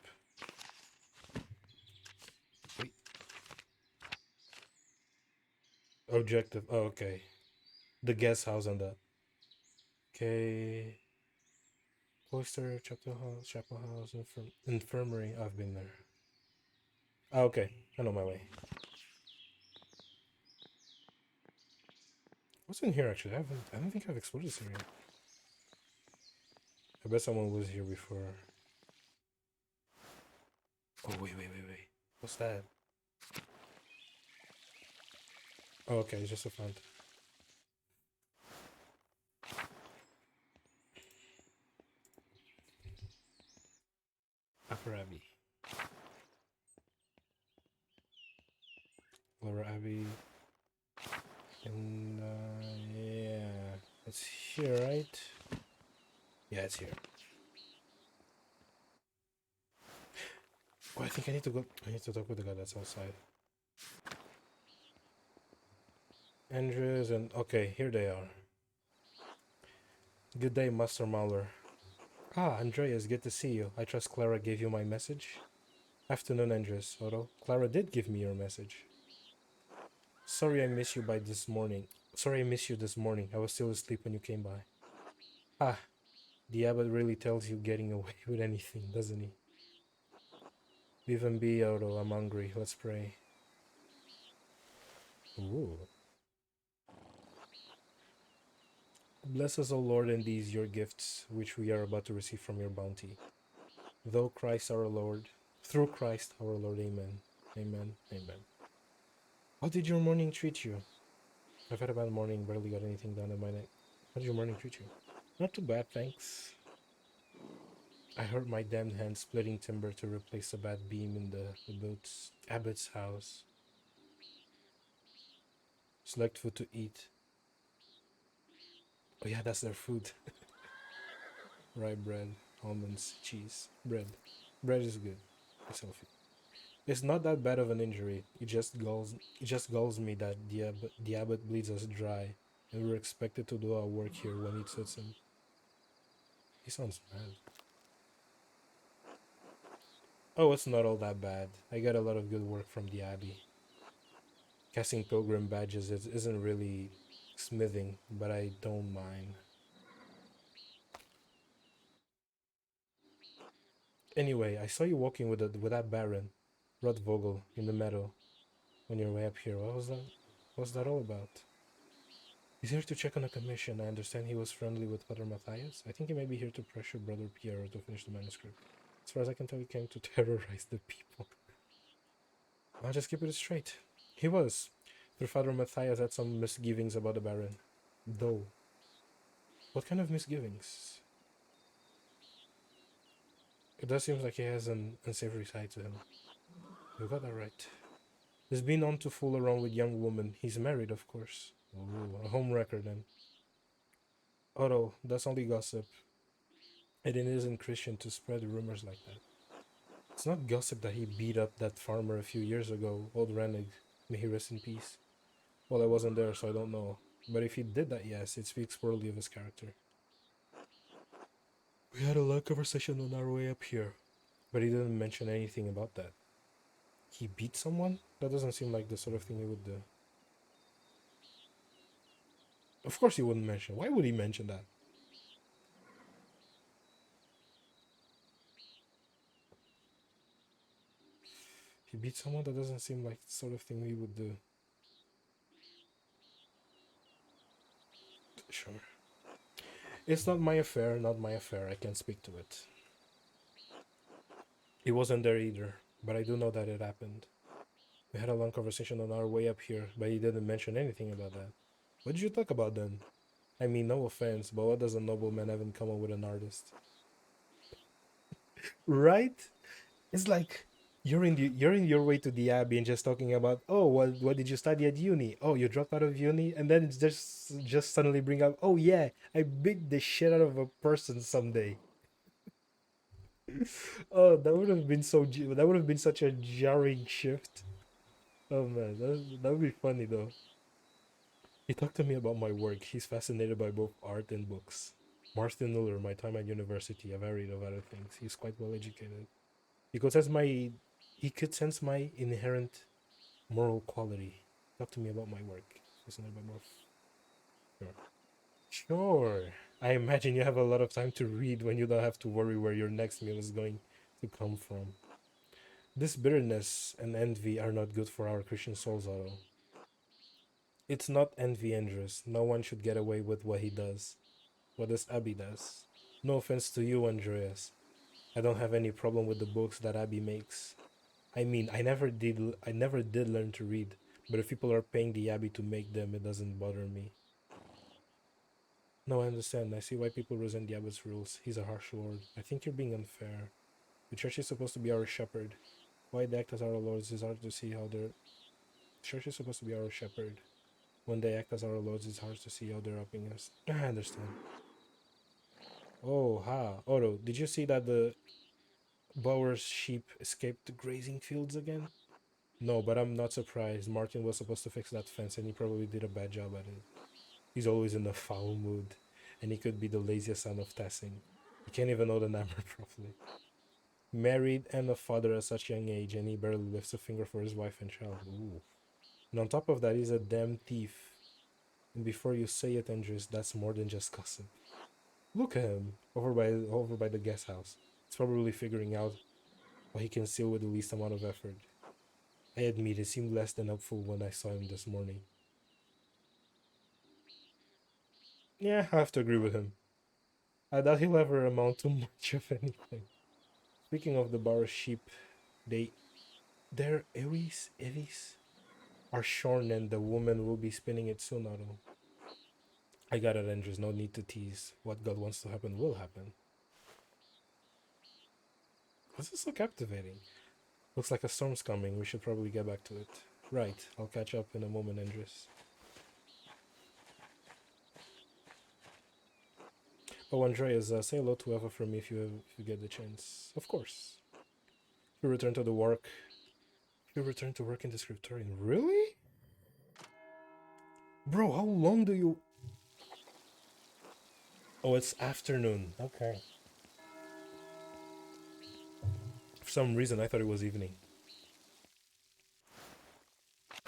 Wait. Objective. Oh, okay. The guest house and that. Okay. Cloister, chapel house, infirmary. I've been there. Oh, okay. I know my way. What's in here actually? I don't think I've explored this area. I bet someone was here before. Oh wait. What's that? Oh, okay, it's just a font. Upper Abbey. Lower Abbey. And yeah. It's here, right? Yeah, it's here. Oh, I think I need to go. I need to talk with the guy that's outside. Andrews and okay, here they are. Good day, Master Mahler. Ah, Andreas, good to see you. I trust Clara gave you my message. Afternoon, Andreas. Otto, Clara did give me your message. Sorry I missed you by this morning. Sorry I missed you this morning. I was still asleep when you came by. Ah, the abbot really tells you getting away with anything, doesn't he? Leave him be, Otto. I'm hungry. Let's pray. Ooh. Bless us, O Lord, and these your gifts, which we are about to receive from your bounty. Through Christ our Lord. Amen. Amen. How did your morning treat you? I've had a bad morning, barely got anything done in my night. How did your morning treat you? Not too bad, thanks. I hurt my damned hand splitting timber to replace a bad beam in the abbot's house. Select food to eat. Oh yeah, that's their food. Rye bread, almonds, cheese, bread. Bread is good. It's healthy. It's not that bad of an injury. It just galls me that the abbot bleeds us dry, and we're expected to do our work here when it suits him. He sounds mad. Oh, it's not all that bad. I get a lot of good work from the abbey. Casting pilgrim badges isn't really smithing, but I don't mind. Anyway, I saw you walking with that Baron, Rotvogel, in the meadow on your way up here. What was that? What's that all about? He's here to check on a commission. I understand he was friendly with Father Matthias. I think he may be here to pressure Brother Piero to finish the manuscript. As far as I can tell, he came to terrorize the people. I'll just keep it straight. He was. Their Father Matthias had some misgivings about the Baron. Though. What kind of misgivings? It does seem like he has an unsavory side to him. You got that right. He's been on to fool around with young women. He's married, of course. Ooh, a home wrecker then. Otto, that's only gossip. And it isn't Christian to spread rumors like that. It's not gossip that he beat up that farmer a few years ago, old Rennig. May he rest in peace. Well, I wasn't there, so I don't know. But if he did that, yes, it speaks poorly of his character. We had a long conversation on our way up here, but he didn't mention anything about that. He beat someone? That doesn't seem like the sort of thing he would do. Of course he wouldn't mention. Why would he mention that? He beat someone? That doesn't seem like the sort of thing he would do. Sure. It's not my affair, not my affair. I can't speak to it. He wasn't there either, but I do know that it happened. We had a long conversation on our way up here, but he didn't mention anything about that. What did you talk about then? I mean, no offense, but what does a nobleman have in common with an artist? Right? It's like you're in your way to the abbey and just talking about, oh, what did you study at uni? Oh, you dropped out of uni, and then it's just suddenly bring up, oh yeah, I beat the shit out of a person someday. Oh, that would have been that would have been such a jarring shift. Oh man, that would be funny though. He talked to me about my work. He's fascinated by both art and books. Martin Miller, my time at university, a variety of other things. He's quite well educated. He could sense my he could sense my inherent moral quality. Talk to me about my work. Fascinated by both. Sure. Sure. I imagine you have a lot of time to read when you don't have to worry where your next meal is going to come from. This bitterness and envy are not good for our Christian souls, Otto. It's not envy, Andres. No one should get away with what he does. What this Abby does. No offense to you, Andreas. I don't have any problem with the books that Abby makes. I mean, I never did learn to read, but if people are paying the Abbey to make them, it doesn't bother me. No, I understand. I see why people resent the Abbot's rules. He's a harsh lord. I think you're being unfair. The church is supposed to be our shepherd. Why they act as our lords is hard to see how they're. The church is supposed to be our shepherd. When they act as our lords, it's hard to see how they're upping us. I understand. Oh, ha. Otto, did you see that the Bower's sheep escaped the grazing fields again? No, but I'm not surprised. Martin was supposed to fix that fence and he probably did a bad job at it. He's always in a foul mood, and he could be the laziest son of Tassing. He can't even hold an hammer properly. Married and a father at such a young age, and he barely lifts a finger for his wife and child. Ooh. And on top of that, he's a damn thief. And before you say it, Andres, that's more than just gossip. Look at him over by the guest house. He's probably figuring out what he can steal with the least amount of effort. I admit it seemed less than helpful when I saw him this morning. Yeah, I have to agree with him. I doubt he'll ever amount to much of anything. Speaking of the bar sheep, they their Aries are shorn and the woman will be spinning it soon, Otto. I got it, Andrews. No need to tease. What God wants to happen will happen. This is so captivating. Looks like a storm's coming. We should probably get back to it. Right. I'll catch up in a moment, Andrews. Oh, Andreas, say hello to Eva for me if you get the chance. Of course. You return to the work. You return to work in the scriptorium. Really? Bro, how long do you... Oh, it's afternoon. Okay. For some reason, I thought it was evening.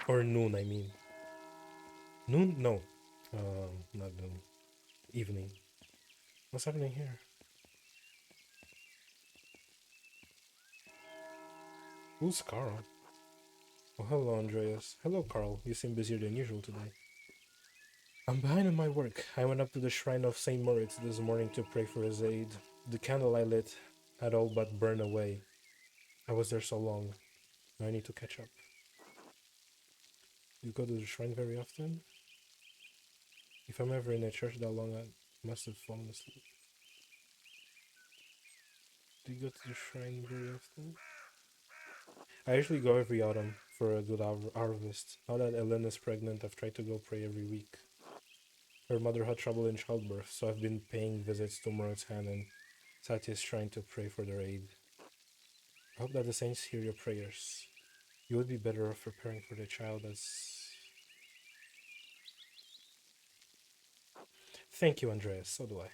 Or noon, I mean. Noon? No. Not noon. Evening. What's happening here? Who's Carl? Oh, hello, Andreas. Hello, Carl. You seem busier than usual today. I'm behind on my work. I went up to the shrine of St. Moritz this morning to pray for his aid. The candle I lit had all but burned away. I was there so long. Now I need to catch up. You go to the shrine very often? If I'm ever in a church that long, I must have fallen asleep. Do you go to the shrine very often? I usually go every autumn for a good harvest. Now that Elena's pregnant, I've tried to go pray every week. Her mother had trouble in childbirth, so I've been paying visits to Moritz Han and Satya's shrine to pray for their aid. I hope that the saints hear your prayers. You would be better off preparing for the child as... Thank you, Andreas. So do I.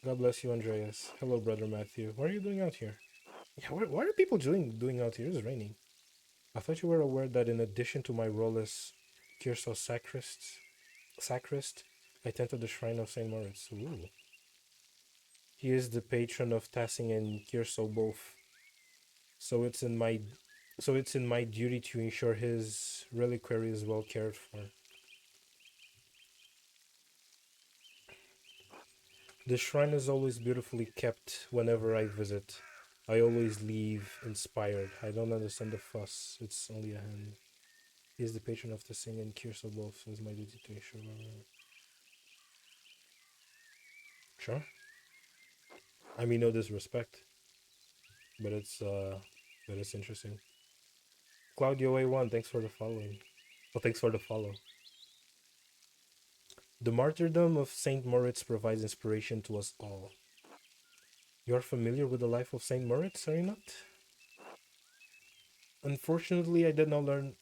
God bless you, Andreas. Hello, Brother Matthew. What are you doing out here? Yeah, what are people doing out here? It's raining. I thought you were aware that in addition to my role as Kiersau sacrist, I tend to the shrine of Saint Moritz. Ooh. He is the patron of Tassing and Kiersau both. So it's in my duty to ensure his reliquary is well cared for. The shrine is always beautifully kept whenever I visit. I always leave inspired. I don't understand the fuss. It's only a hand. He is the patron of the Sing and Kiersau both, so it's my duty to ensure. Sure. I mean, no disrespect, but it's interesting. Claudio A1, thanks for the following. Well, thanks for the follow. The martyrdom of Saint Moritz provides inspiration to us all. You are familiar with the life of Saint Moritz, are you not? Unfortunately, I did not learn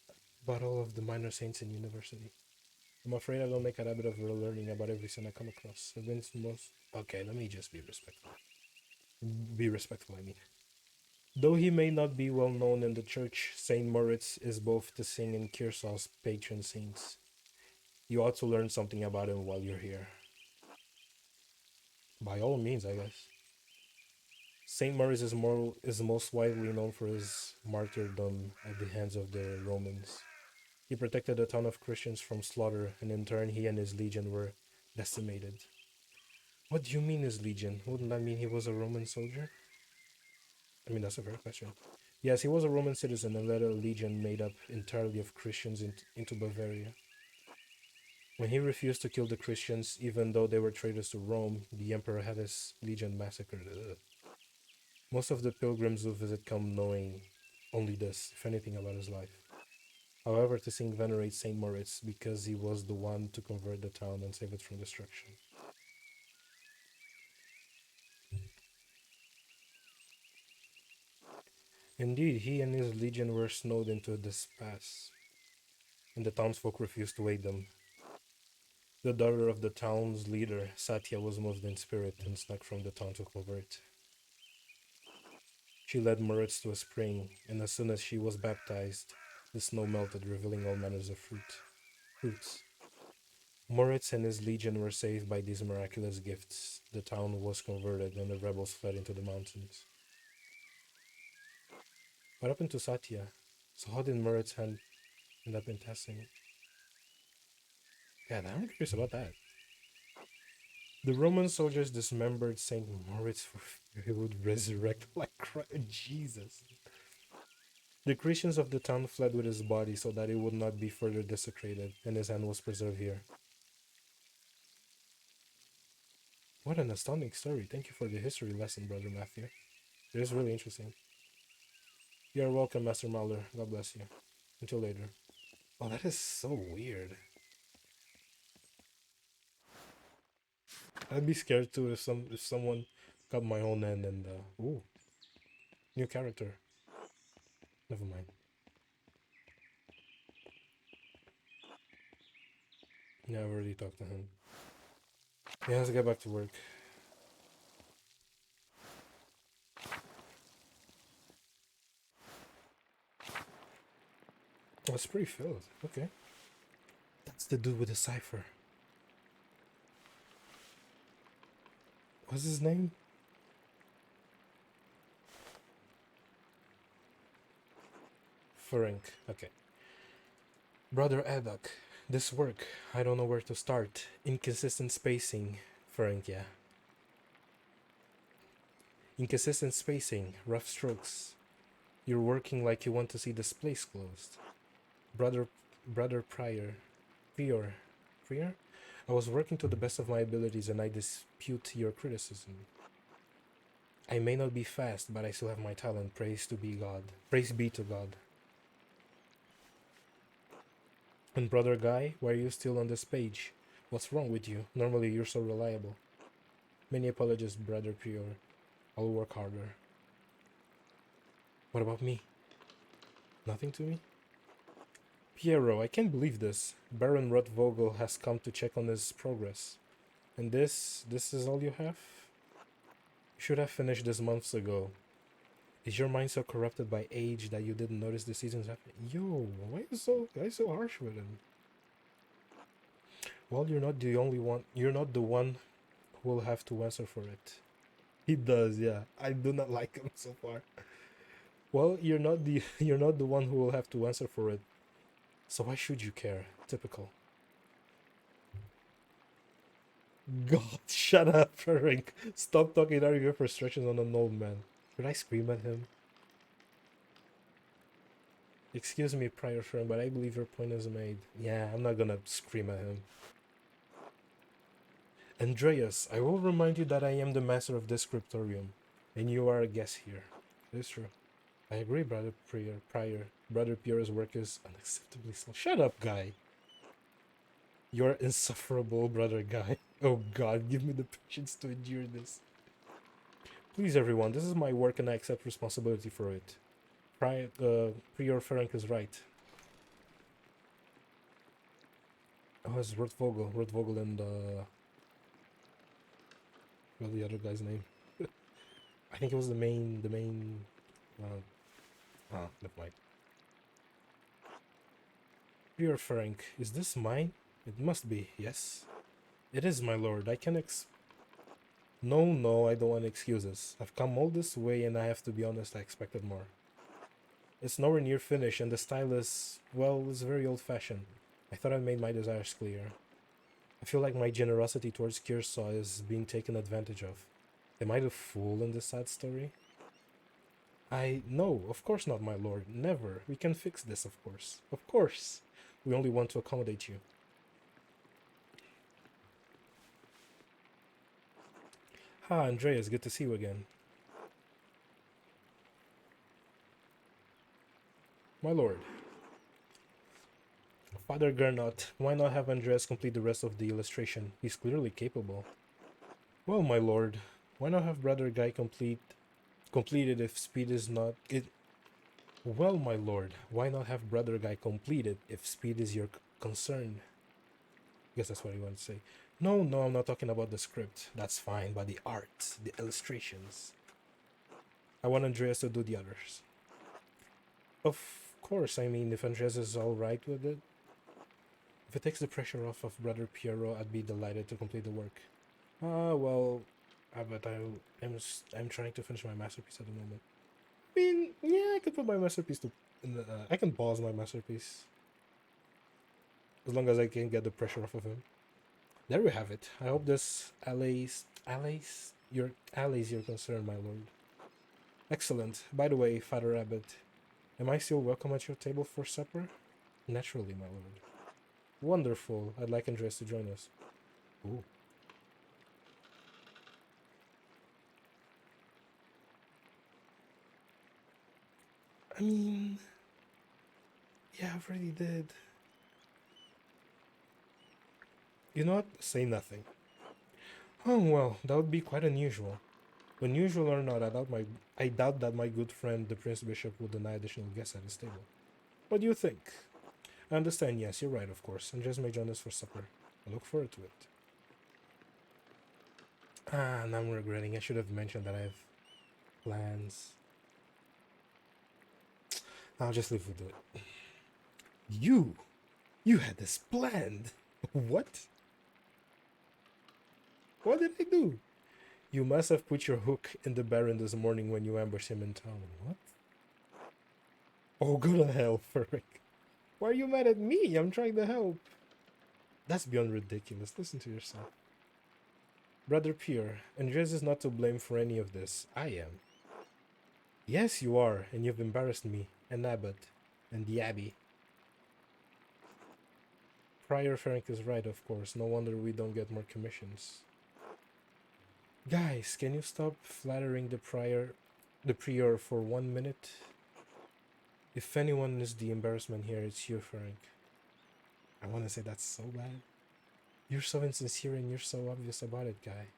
about all of the minor saints in university. I'm afraid I don't make a habit of learning about every saint I come across. I've been most... Okay, let me just be respectful. Be respectful, I mean. Though he may not be well known in the church, Saint Moritz is both the Sing and Kiersau's patron saints. You ought to learn something about him while you're here. By all means, I guess. Saint Moritz is most widely known for his martyrdom at the hands of the Romans. He protected a ton of Christians from slaughter, and in turn he and his legion were decimated. What do you mean his legion? Wouldn't that mean he was a Roman soldier? I mean, that's a fair question. Yes, he was a Roman citizen and led a legion made up entirely of Christians into Bavaria. When he refused to kill the Christians, even though they were traitors to Rome, the emperor had his legion massacred. Ugh. Most of the pilgrims who visit come knowing only this, if anything, about his life. However, the Sing venerates Saint Moritz because he was the one to convert the town and save it from destruction. Indeed, he and his legion were snowed into this pass, and the townsfolk refused to aid them. The daughter of the town's leader, Satya, was moved in spirit and snuck from the town to convert. She led Moritz to a spring, and as soon as she was baptized, the snow melted, revealing all manners of fruits. Moritz and his legion were saved by these miraculous gifts. The town was converted, and the rebels fled into the mountains. What happened to Satya? So how did Moritz end up in Tassing? Yeah, I'm curious about that. The Roman soldiers dismembered Saint Moritz for fear he would resurrect like Christ. Jesus. The Christians of the town fled with his body so that it would not be further desecrated, and his hand was preserved here. What an astounding story. Thank you for the history lesson, Brother Matthew. It is really interesting. You are welcome, Master Mahler. God bless you. Until later. Oh, that is so weird. I'd be scared too if someone got my own end and ooh, new character. Never mind. Yeah, I've already talked to him. Yeah, let's get back to work. Oh, it's pretty filled. Okay. That's the dude with the cipher. What's his name? Ferenc. Okay. Brother Edok. This work, I don't know where to start. Inconsistent spacing. Ferenc, yeah. Inconsistent spacing. Rough strokes. You're working like you want to see this place closed. Brother Prior? I was working to the best of my abilities and I dispute your criticism. I may not be fast, but I still have my talent. Praise be to God. And Brother Guy, why are you still on this page? What's wrong with you? Normally you're so reliable. Many apologies, Brother Prior. I'll work harder. What about me? Nothing to me? Piero, I can't believe this. Baron Rotvogel has come to check on his progress. And this is all you have? You should have finished this months ago. Is your mind so corrupted by age that you didn't notice the seasons happening? Yo, why are you so harsh with him? Well, you're not the only one. You're not the one who will have to answer for it. He does, yeah. I do not like him so far. Well, you're not the you're not the one who will have to answer for it. So why should you care? Typical. God, shut up, Frank. Stop talking out of your frustrations on an old man. Should I scream at him? Excuse me, prior friend, but I believe your point is made. Yeah, I'm not gonna scream at him. Andreas, I will remind you that I am the master of this scriptorium, and you are a guest here. It's true. I agree, brother prior. Brother Pierre's work is unacceptably slow. Shut up, guy. You're insufferable, brother guy. Oh god, give me the patience to endure this. Please, everyone, this is my work and I accept responsibility for it. Prior Ferenc is right. Oh, it's Rotvogel. Rotvogel and, what's the other guy's name? I think it was the main, never mind. Prior Ferenc, is this mine? It must be, yes. It is, my lord. I can No, I don't want excuses. I've come all this way and I have to be honest, I expected more. It's nowhere near finished and the style is, well, it's very old-fashioned. I thought I made my desires clear. I feel like my generosity towards Kearsaw is being taken advantage of. Am I the fool in this sad story? No, of course not, my lord. Never. We can fix this, of course. Of course. We only want to accommodate you. Andreas, good to see you again. My lord. Father Gernot, why not have Andreas complete the rest of the illustration? He's clearly capable. Well, my lord, why not have Brother Guy completed if speed is not it? Well, my lord, why not have Brother Guy completed if speed is your concern? I guess that's what you want to say. No, I'm not talking about the script. That's fine, but the art, the illustrations. I want Andreas to do the others. Of course, I mean, if Andreas is alright with it. If it takes the pressure off of Brother Piero, I'd be delighted to complete the work. Well, but I'm trying to finish my masterpiece at the moment. I mean, yeah, I could put my masterpiece to. I can pause my masterpiece as long as I can get the pressure off of him. There we have it. I hope this allays your concern, my lord. Excellent. By the way, Father Abbot, am I still welcome at your table for supper? Naturally, my lord. Wonderful. I'd like Andreas to join us. Ooh. I mean, yeah, I already did. You know what? Say nothing. Oh well, that would be quite unusual. Unusual or not, I doubt that my good friend the Prince Bishop would deny additional guests at his table. What do you think? I understand, yes, you're right, of course. Andres may join us for supper. I look forward to it. Now I'm regretting. I should have mentioned that I have plans. I'll just leave with it. You had this planned. What? What did I do? You must have put your hook in the Baron this morning when you ambushed him in town. What? Oh, go to hell, Ferric. Why are you mad at me? I'm trying to help. That's beyond ridiculous. Listen to yourself. Brother Pierre, Andres is not to blame for any of this. I am. Yes, you are, and you've embarrassed me, and Abbot, and the Abbey. Prior Frank is right, of course. No wonder we don't get more commissions. Guys, can you stop flattering the prior for 1 minute? If anyone is the embarrassment here, it's you, Frank. I want to say that's so bad. You're so insincere and you're so obvious about it, guy.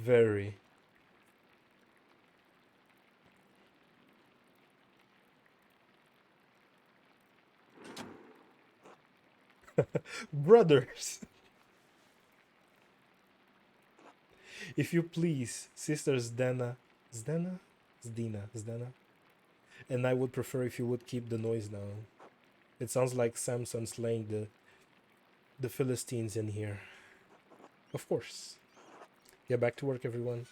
Very. Brothers! If you please, Sister Zdena. Zdena? Zdena. And I would prefer if you would keep the noise down. It sounds like Samson slaying the Philistines in here. Of course. Get back to work, everyone.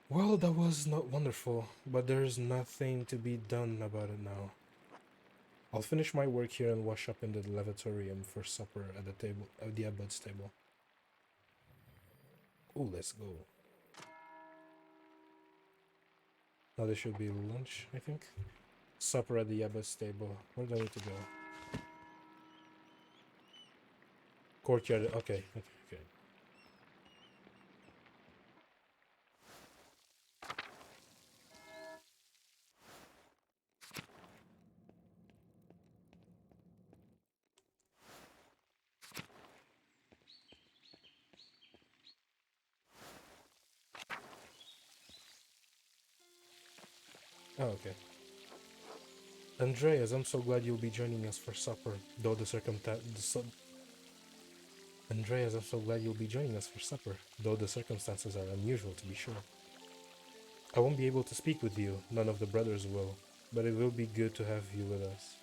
Well, that was not wonderful, but there's nothing to be done about it now. I'll finish my work here and wash up in the lavatorium for supper at the table at the abbot's table. Oh, let's go. Now there should be lunch, I think. Supper at the abbot's table. Where do I need to go? Courtyard. Okay, okay, okay. Oh, okay. Andreas, I'm so glad you'll be joining us for supper, though the Andreas, I'm so glad you'll be joining us for supper, though the circumstances are unusual to be sure. I won't be able to speak with you, none of the brothers will, but it will be good to have you with us.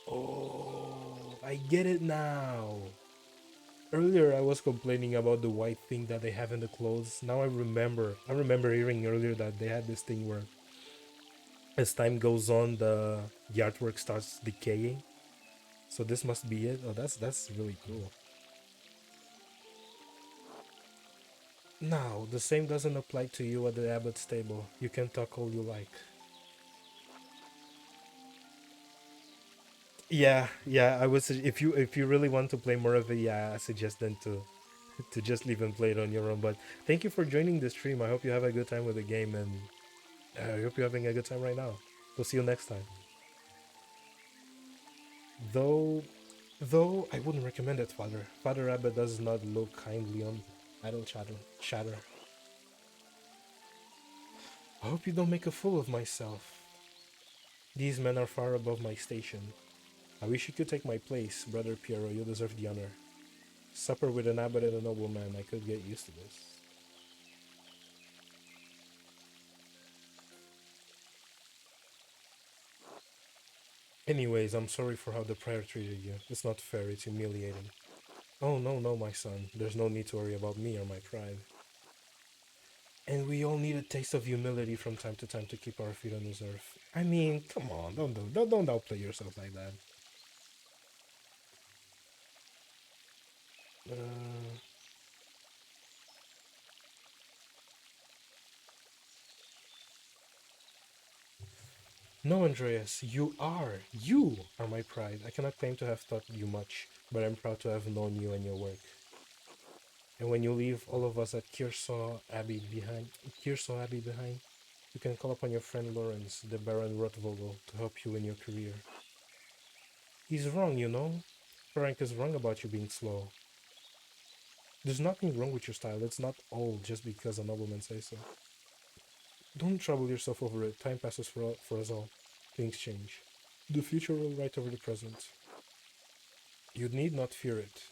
Oh, I get it now. Earlier I was complaining about the white thing that they have in the clothes. Now I remember. I remember hearing earlier that they had this thing where as time goes on the artwork starts decaying. So this must be it. Oh, that's really cool. Now, the same doesn't apply to you at the abbot's table. You can talk all you like. Yeah, yeah. I would if you really want to play more of it, yeah, I suggest then to just leave and play it on your own. But thank you for joining the stream. I hope you have a good time with the game, and I hope you're having a good time right now. We'll see you next time. Though, though I wouldn't recommend it, Father. Father Abbot does not look kindly on idle chatter. I hope you don't make a fool of myself. These men are far above my station. I wish you could take my place, Brother Piero. You deserve the honor. Supper with an abbot and a nobleman. I could get used to this. Anyways, I'm sorry for how the prior treated you. It's not fair, it's humiliating. Oh, no, no, my son. There's no need to worry about me or my pride. And we all need a taste of humility from time to time to keep our feet on this earth. I mean, come on, don't outplay yourself like that. Uh, no, Andreas, you are my pride. I cannot claim to have taught you much, but I'm proud to have known you and your work. And when you leave all of us at Kearsau Abbey behind, you can call upon your friend Lawrence, the Baron Rotvogel, to help you in your career. He's wrong, you know. Frank is wrong about you being slow. There's nothing wrong with your style. It's not all just because a nobleman says so. Don't trouble yourself over it. Time passes for us all. Things change. The future will write over the present. You need not fear it,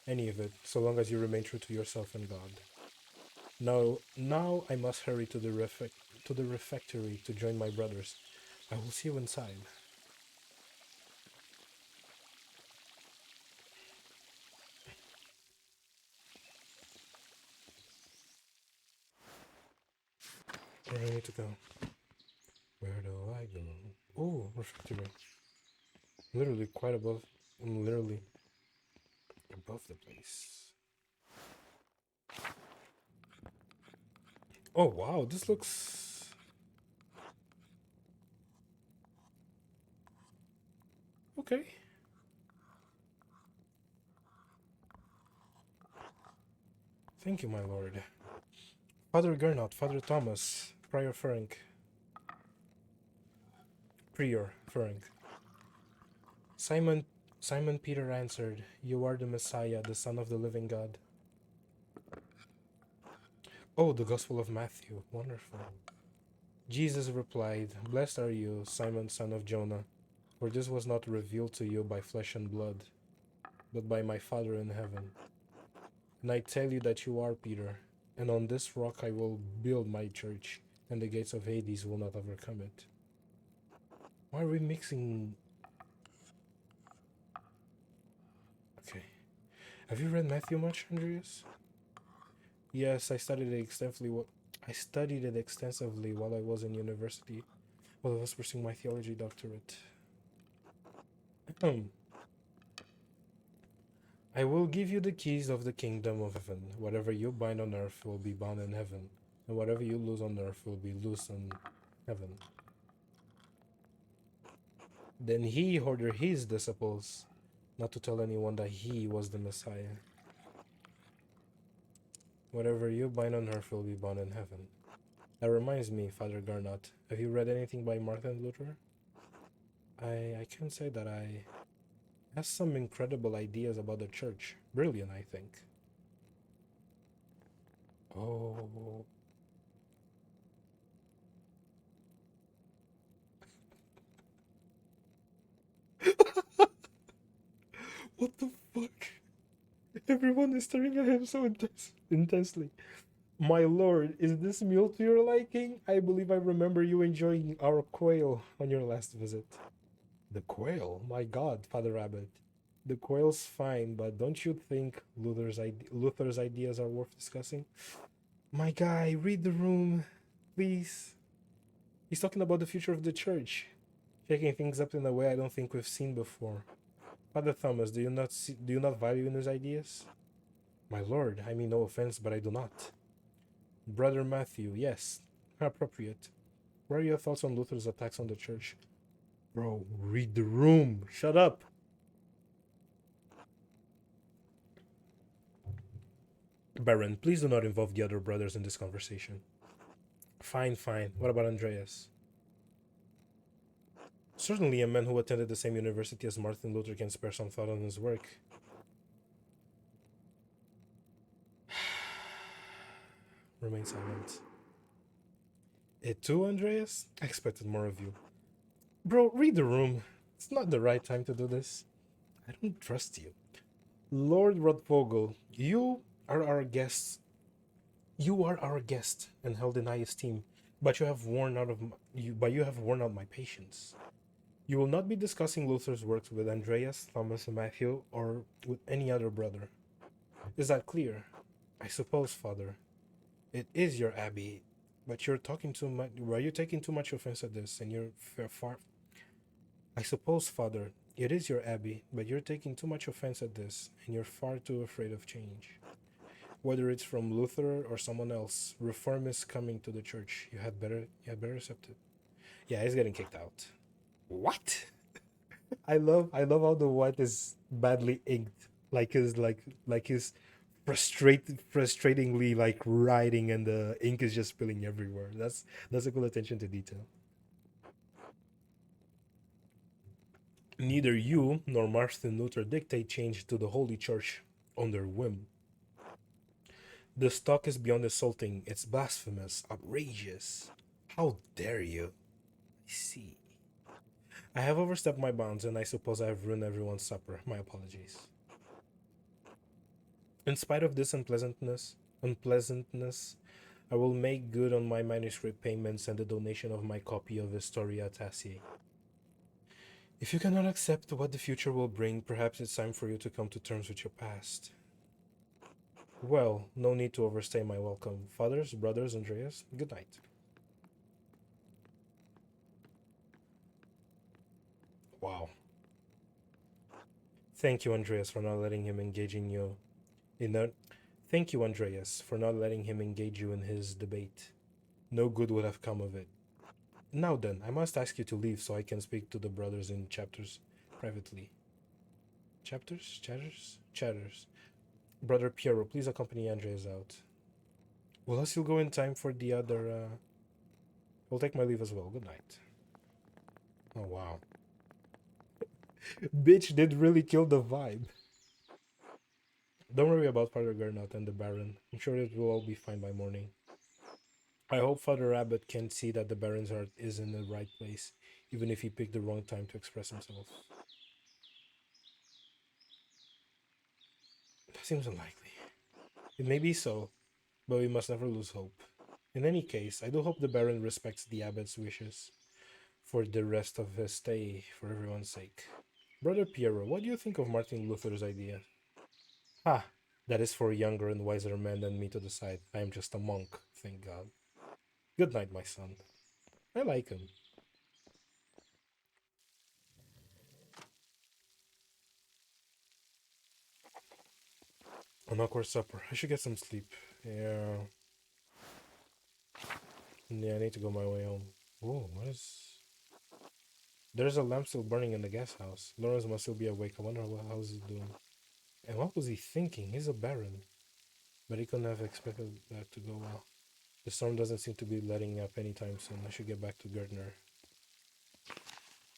any of it, so long as you remain true to yourself and God. Now I must hurry to the refectory to join my brothers. I will see you inside. Where do I need to go? Where do I go? Oh, refectory. Literally quite above. I'm literally above the place. Oh wow, this looks okay. Thank you, my lord. Father Gernot, Father Thomas, Prior Ferenc. Simon Simon Peter answered, "You are the Messiah, the Son of the living God." Oh, the Gospel of Matthew. Wonderful. Jesus replied, "Blessed are you, Simon, son of Jonah, for this was not revealed to you by flesh and blood, but by my Father in heaven. And I tell you that you are Peter, and on this rock I will build my church, and the gates of Hades will not overcome it. Why are we mixing? Okay. Have you read Matthew much, Andreas? Yes, I studied it extensively while I was in university, while I was pursuing my theology doctorate. I will give you the keys of the kingdom of heaven. Whatever you bind on earth will be bound in heaven, and whatever you loose on earth will be loosed in heaven. Then he ordered his disciples not to tell anyone that he was the Messiah. Whatever you bind on earth will be bound in heaven. That reminds me, Father Garnot, have you read anything by Martin Luther? I can say that I have some incredible ideas about the church. Brilliant, I think. Oh, what the fuck? Everyone is staring at him so intensely. My lord, is this meal to your liking? I believe I remember you enjoying our quail on your last visit. The quail? My god, Father Abbot. The quail's fine, but don't you think Luther's ideas are worth discussing? My guy, read the room, please. He's talking about the future of the church, shaking things up in a way I don't think we've seen before. Father Thomas, do you not value in his ideas? My lord, I mean no offense, but I do not. Brother Matthew, yes, appropriate. What are your thoughts on Luther's attacks on the church? Bro, read the room. Shut up. Baron, please do not involve the other brothers in this conversation. Fine, fine. What about Andreas? Certainly, a man who attended the same university as Martin Luther can spare some thought on his work. Remain silent. It too, Andreas? I expected more of you. Bro, read the room. It's not the right time to do this. I don't trust you. Lord Rodvogel, are our guests. You are our guest and held in high esteem, but you have worn out my patience. You will not be discussing Luther's works with Andreas, Thomas, and Matthew, or with any other brother. Is that clear? I suppose, Father. It is your abbey, but you're talking too much. Are you taking too much offense at this? And you're far. I suppose, Father, it is your abbey, but you're taking too much offense at this, and you're far too afraid of change. Whether it's from Luther or someone else, reform is coming to the church. You had better accept it. Yeah, he's getting kicked out. What? I love how the white is badly inked, like his frustratingly like writing, and the ink is just spilling everywhere. That's a cool attention to detail. Neither you nor Martin Luther dictate change to the Holy Church on their whim. This talk is beyond insulting. It's blasphemous, outrageous. How dare you? I see. I have overstepped my bounds, and I suppose I have ruined everyone's supper. My apologies. In spite of this unpleasantness, I will make good on my manuscript payments and the donation of my copy of Historia Tassi. If you cannot accept what the future will bring, perhaps it's time for you to come to terms with your past. Well, no need to overstay my welcome. Fathers, brothers, Andreas, good night. Wow. Thank you, Andreas, for not letting him engage in you in that. Thank you, Andreas, for not letting him engage you in his debate. No good would have come of it. Now then, I must ask you to leave so I can speak to the brothers in chapters privately. Chapters? Chatters? Chatters. Brother Piero, please accompany Andreas out. Will I still go in time for the other? I'll take my leave as well. Good night. Oh wow. Bitch did really kill the vibe. Don't worry about Father Gernot and the Baron. I'm sure it will all be fine by morning. I hope Father Abbot can see that the Baron's heart is in the right place, even if he picked the wrong time to express himself. Seems unlikely. It may be so, but we must never lose hope. In any case, I do hope the Baron respects the abbot's wishes for the rest of his stay, for everyone's sake. Brother Piero, what do you think of Martin Luther's idea? Ah, that is for younger and wiser men than me to decide. I am just a monk, thank God. Good night, my son. I like him. An awkward supper. I should get some sleep. Yeah. Yeah, I need to go my way home. Oh, what is... There's a lamp still burning in the gas house. Lawrence must still be awake. I wonder how's he doing. And what was he thinking? He's a baron. But he couldn't have expected that to go well. The storm doesn't seem to be letting up anytime soon. I should get back to Gertner.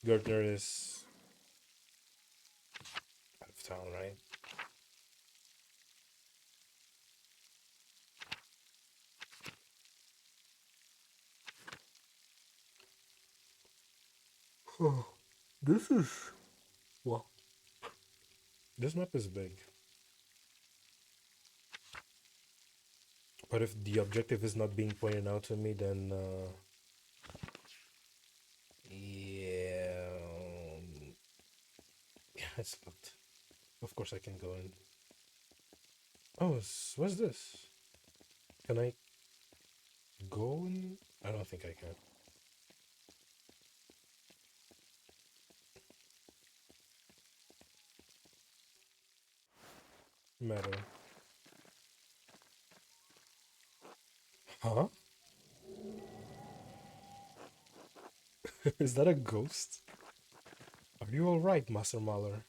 Gertner is out of town, right? Oh, this is... Well, this map is big. But if the objective is not being pointed out to me, then... yeah... Yeah, it's locked. Of course I can go in. Oh, what's this? Can I go in? I don't think I can. Meadow. Huh? Is that a ghost? Are you alright, Master Mahler?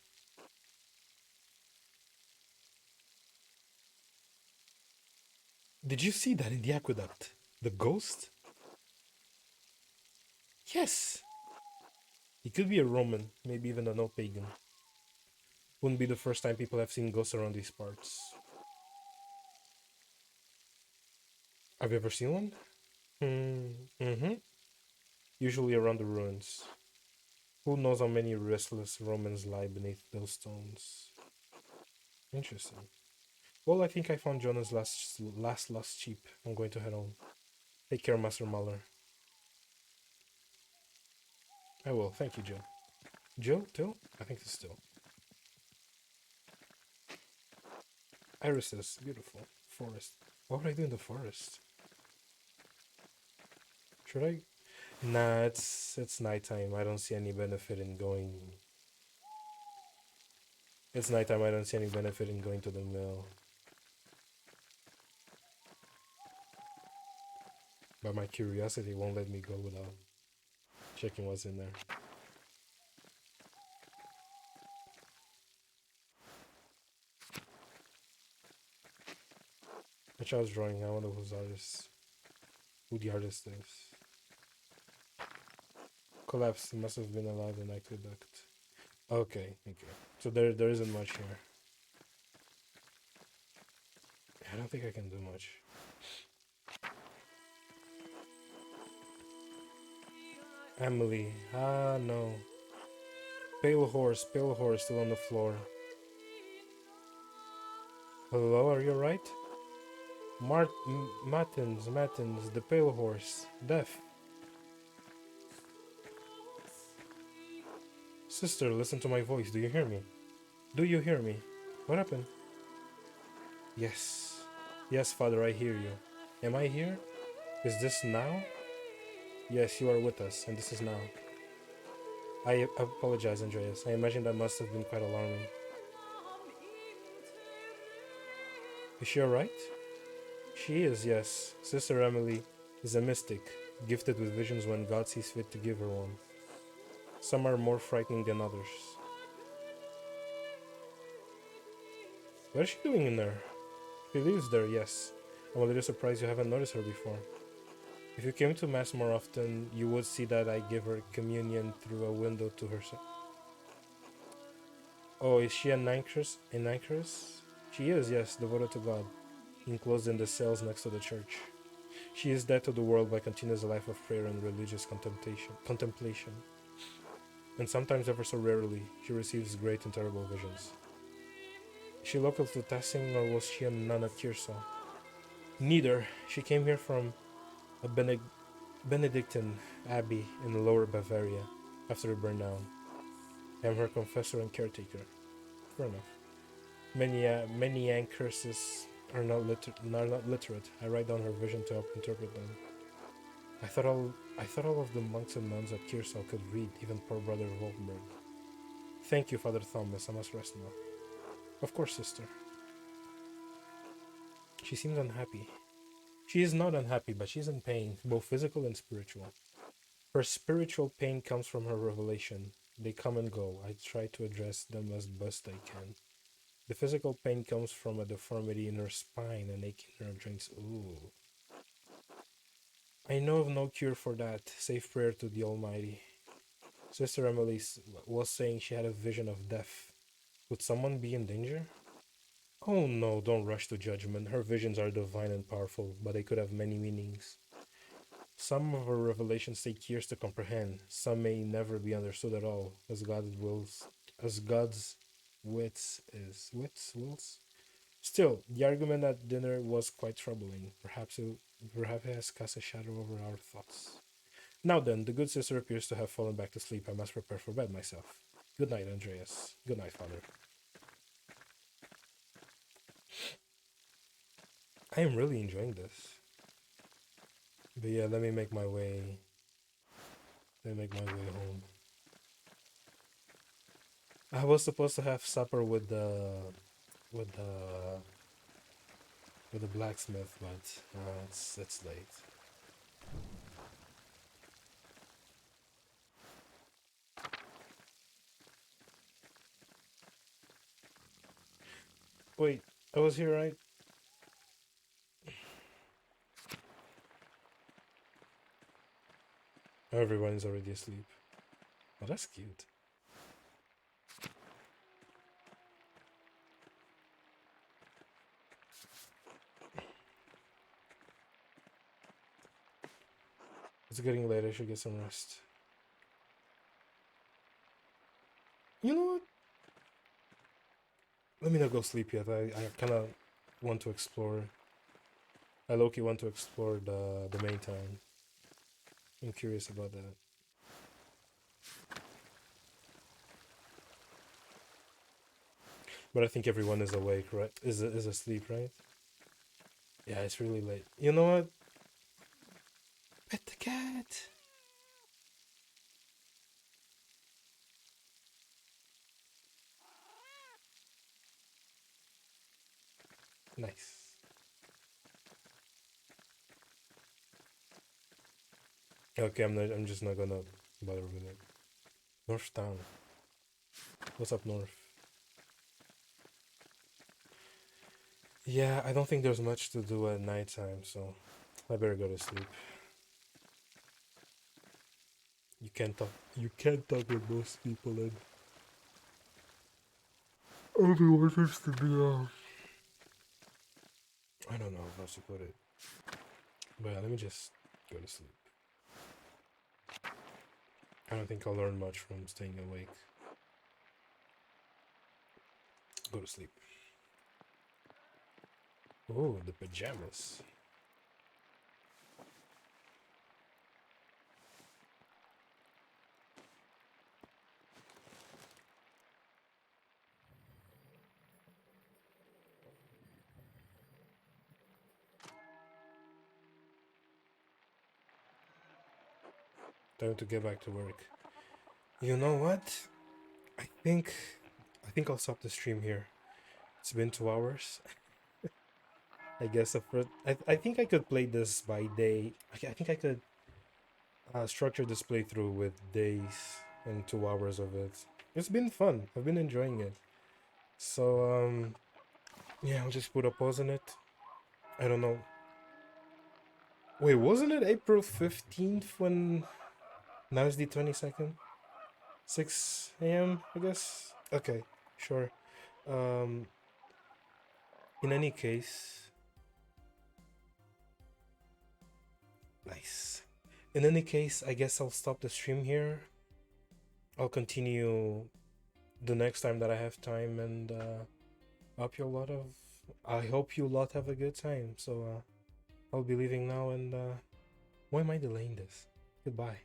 Did you see that in the aqueduct? The ghost? Yes! He could be a Roman, maybe even an old pagan. Wouldn't be the first time people have seen ghosts around these parts. Have you ever seen one? Mm-hmm. Usually around the ruins. Who knows how many restless Romans lie beneath those stones? Interesting. Well, I think I found Jonah's last lost sheep. I'm going to head home. Take care, Master Mahler. I will. Thank you, Jill. Jill? Till? I think it's still. Irises. Beautiful. Forest. What would I do in the forest? Should I? Nah, it's nighttime. I don't see any benefit in going. It's nighttime. I don't see any benefit in going to the mill. But my curiosity won't let me go without checking what's in there. A child's drawing. I wonder who the artist is. Collapsed. It must have been allowed in aqueduct. Okay. So there isn't much here. I don't think I can do much. Emily. Ah, no. Pale horse still on the floor. Hello, are you alright? Matins, the pale horse. Deaf. Sister, listen to my voice. Do you hear me? Do you hear me? What happened? Yes. Yes, Father, I hear you. Am I here? Is this now? Yes, you are with us, and this is now. I apologize, Andreas. I imagine that must have been quite alarming. Is she alright? She is, yes. Sister Emily is a mystic, gifted with visions when God sees fit to give her one. Some are more frightening than others. What is she doing in there? She lives there, yes. I'm a little surprised you haven't noticed her before. If you came to Mass more often, you would see that I give her communion through a window to her. Oh, is she an anchoress? An anchoress? She is, yes, devoted to God, enclosed in the cells next to the church. She is dead to the world but continues a life of prayer and religious contemplation. And sometimes, ever so rarely, she receives great and terrible visions. She local to Tassing or was she a nun at Kirsal? Neither. She came here from a Benedictine abbey in lower Bavaria after it burned down. I am her confessor and caretaker. Fair enough. Many Yang curses are not literate. I write down her vision to help interpret them. I thought all of the monks and nuns at Kirsal could read, even poor brother Wolfberg. Thank you, Father Thomas. I must rest now. Of course, sister. She seems unhappy. She is not unhappy, but she's in pain, both physical and spiritual. Her spiritual pain comes from her revelation. They come and go. I try to address them as best I can. The physical pain comes from a deformity in her spine and aching in her joints. Ooh. I know of no cure for that, save prayer to the Almighty. Sister Emily was saying she had a vision of death. Would someone be in danger? Oh no, don't rush to judgment. Her visions are divine and powerful, but they could have many meanings. Some of her revelations take years to comprehend. Some may never be understood at all, as God's wills. Still, the argument at dinner was quite troubling. Perhaps it has cast a shadow over our thoughts. Now then, the good sister appears to have fallen back to sleep. I must prepare for bed myself. Good night, Andreas. Good night, Father. I am really enjoying this. But yeah, let me make my way. Let me make my way home. I was supposed to have supper with with the the blacksmith, but it's late. Wait, I was here, right? Everyone's already asleep. Oh, that's cute. It's getting late. I should get some rest. You know what? Let me not go sleep yet. I kind of want to explore. I low-key want to explore the main town. I'm curious about that. But I think everyone is awake, right? Is asleep, right? Yeah, it's really late. You know what? Pet the cat. Nice. Okay, I'm not. I'm just not gonna bother with it. North Town. What's up, North? Yeah, I don't think there's much to do at nighttime, so I better go to sleep. You can't talk. You can't talk with most people, and everyone seems to be. I don't know how else to put it. But yeah, let me just go to sleep. I don't think I'll learn much from staying awake. Go to sleep. Oh, the pajamas. Time to get back to work. You know what? I think I think I'll stop the stream here. It's been 2 hours. I guess I think I could play this by day. I think I could structure this playthrough with days and 2 hours of it. It's been fun. I've been enjoying it. So yeah, I'll just put a pause on it. I don't know. Wait, wasn't it April 15th when now is the 22nd? 6 a.m. I guess. Okay, sure. Um, in any case, nice. In any case, I guess I'll stop the stream here. I'll continue the next time that I have time, and hope you a lot of. I hope you lot have a good time. So I'll be leaving now, and why am I delaying this? Goodbye.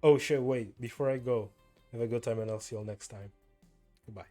Oh shit! Wait, before I go, have a good time, and I'll see you all next time. Goodbye.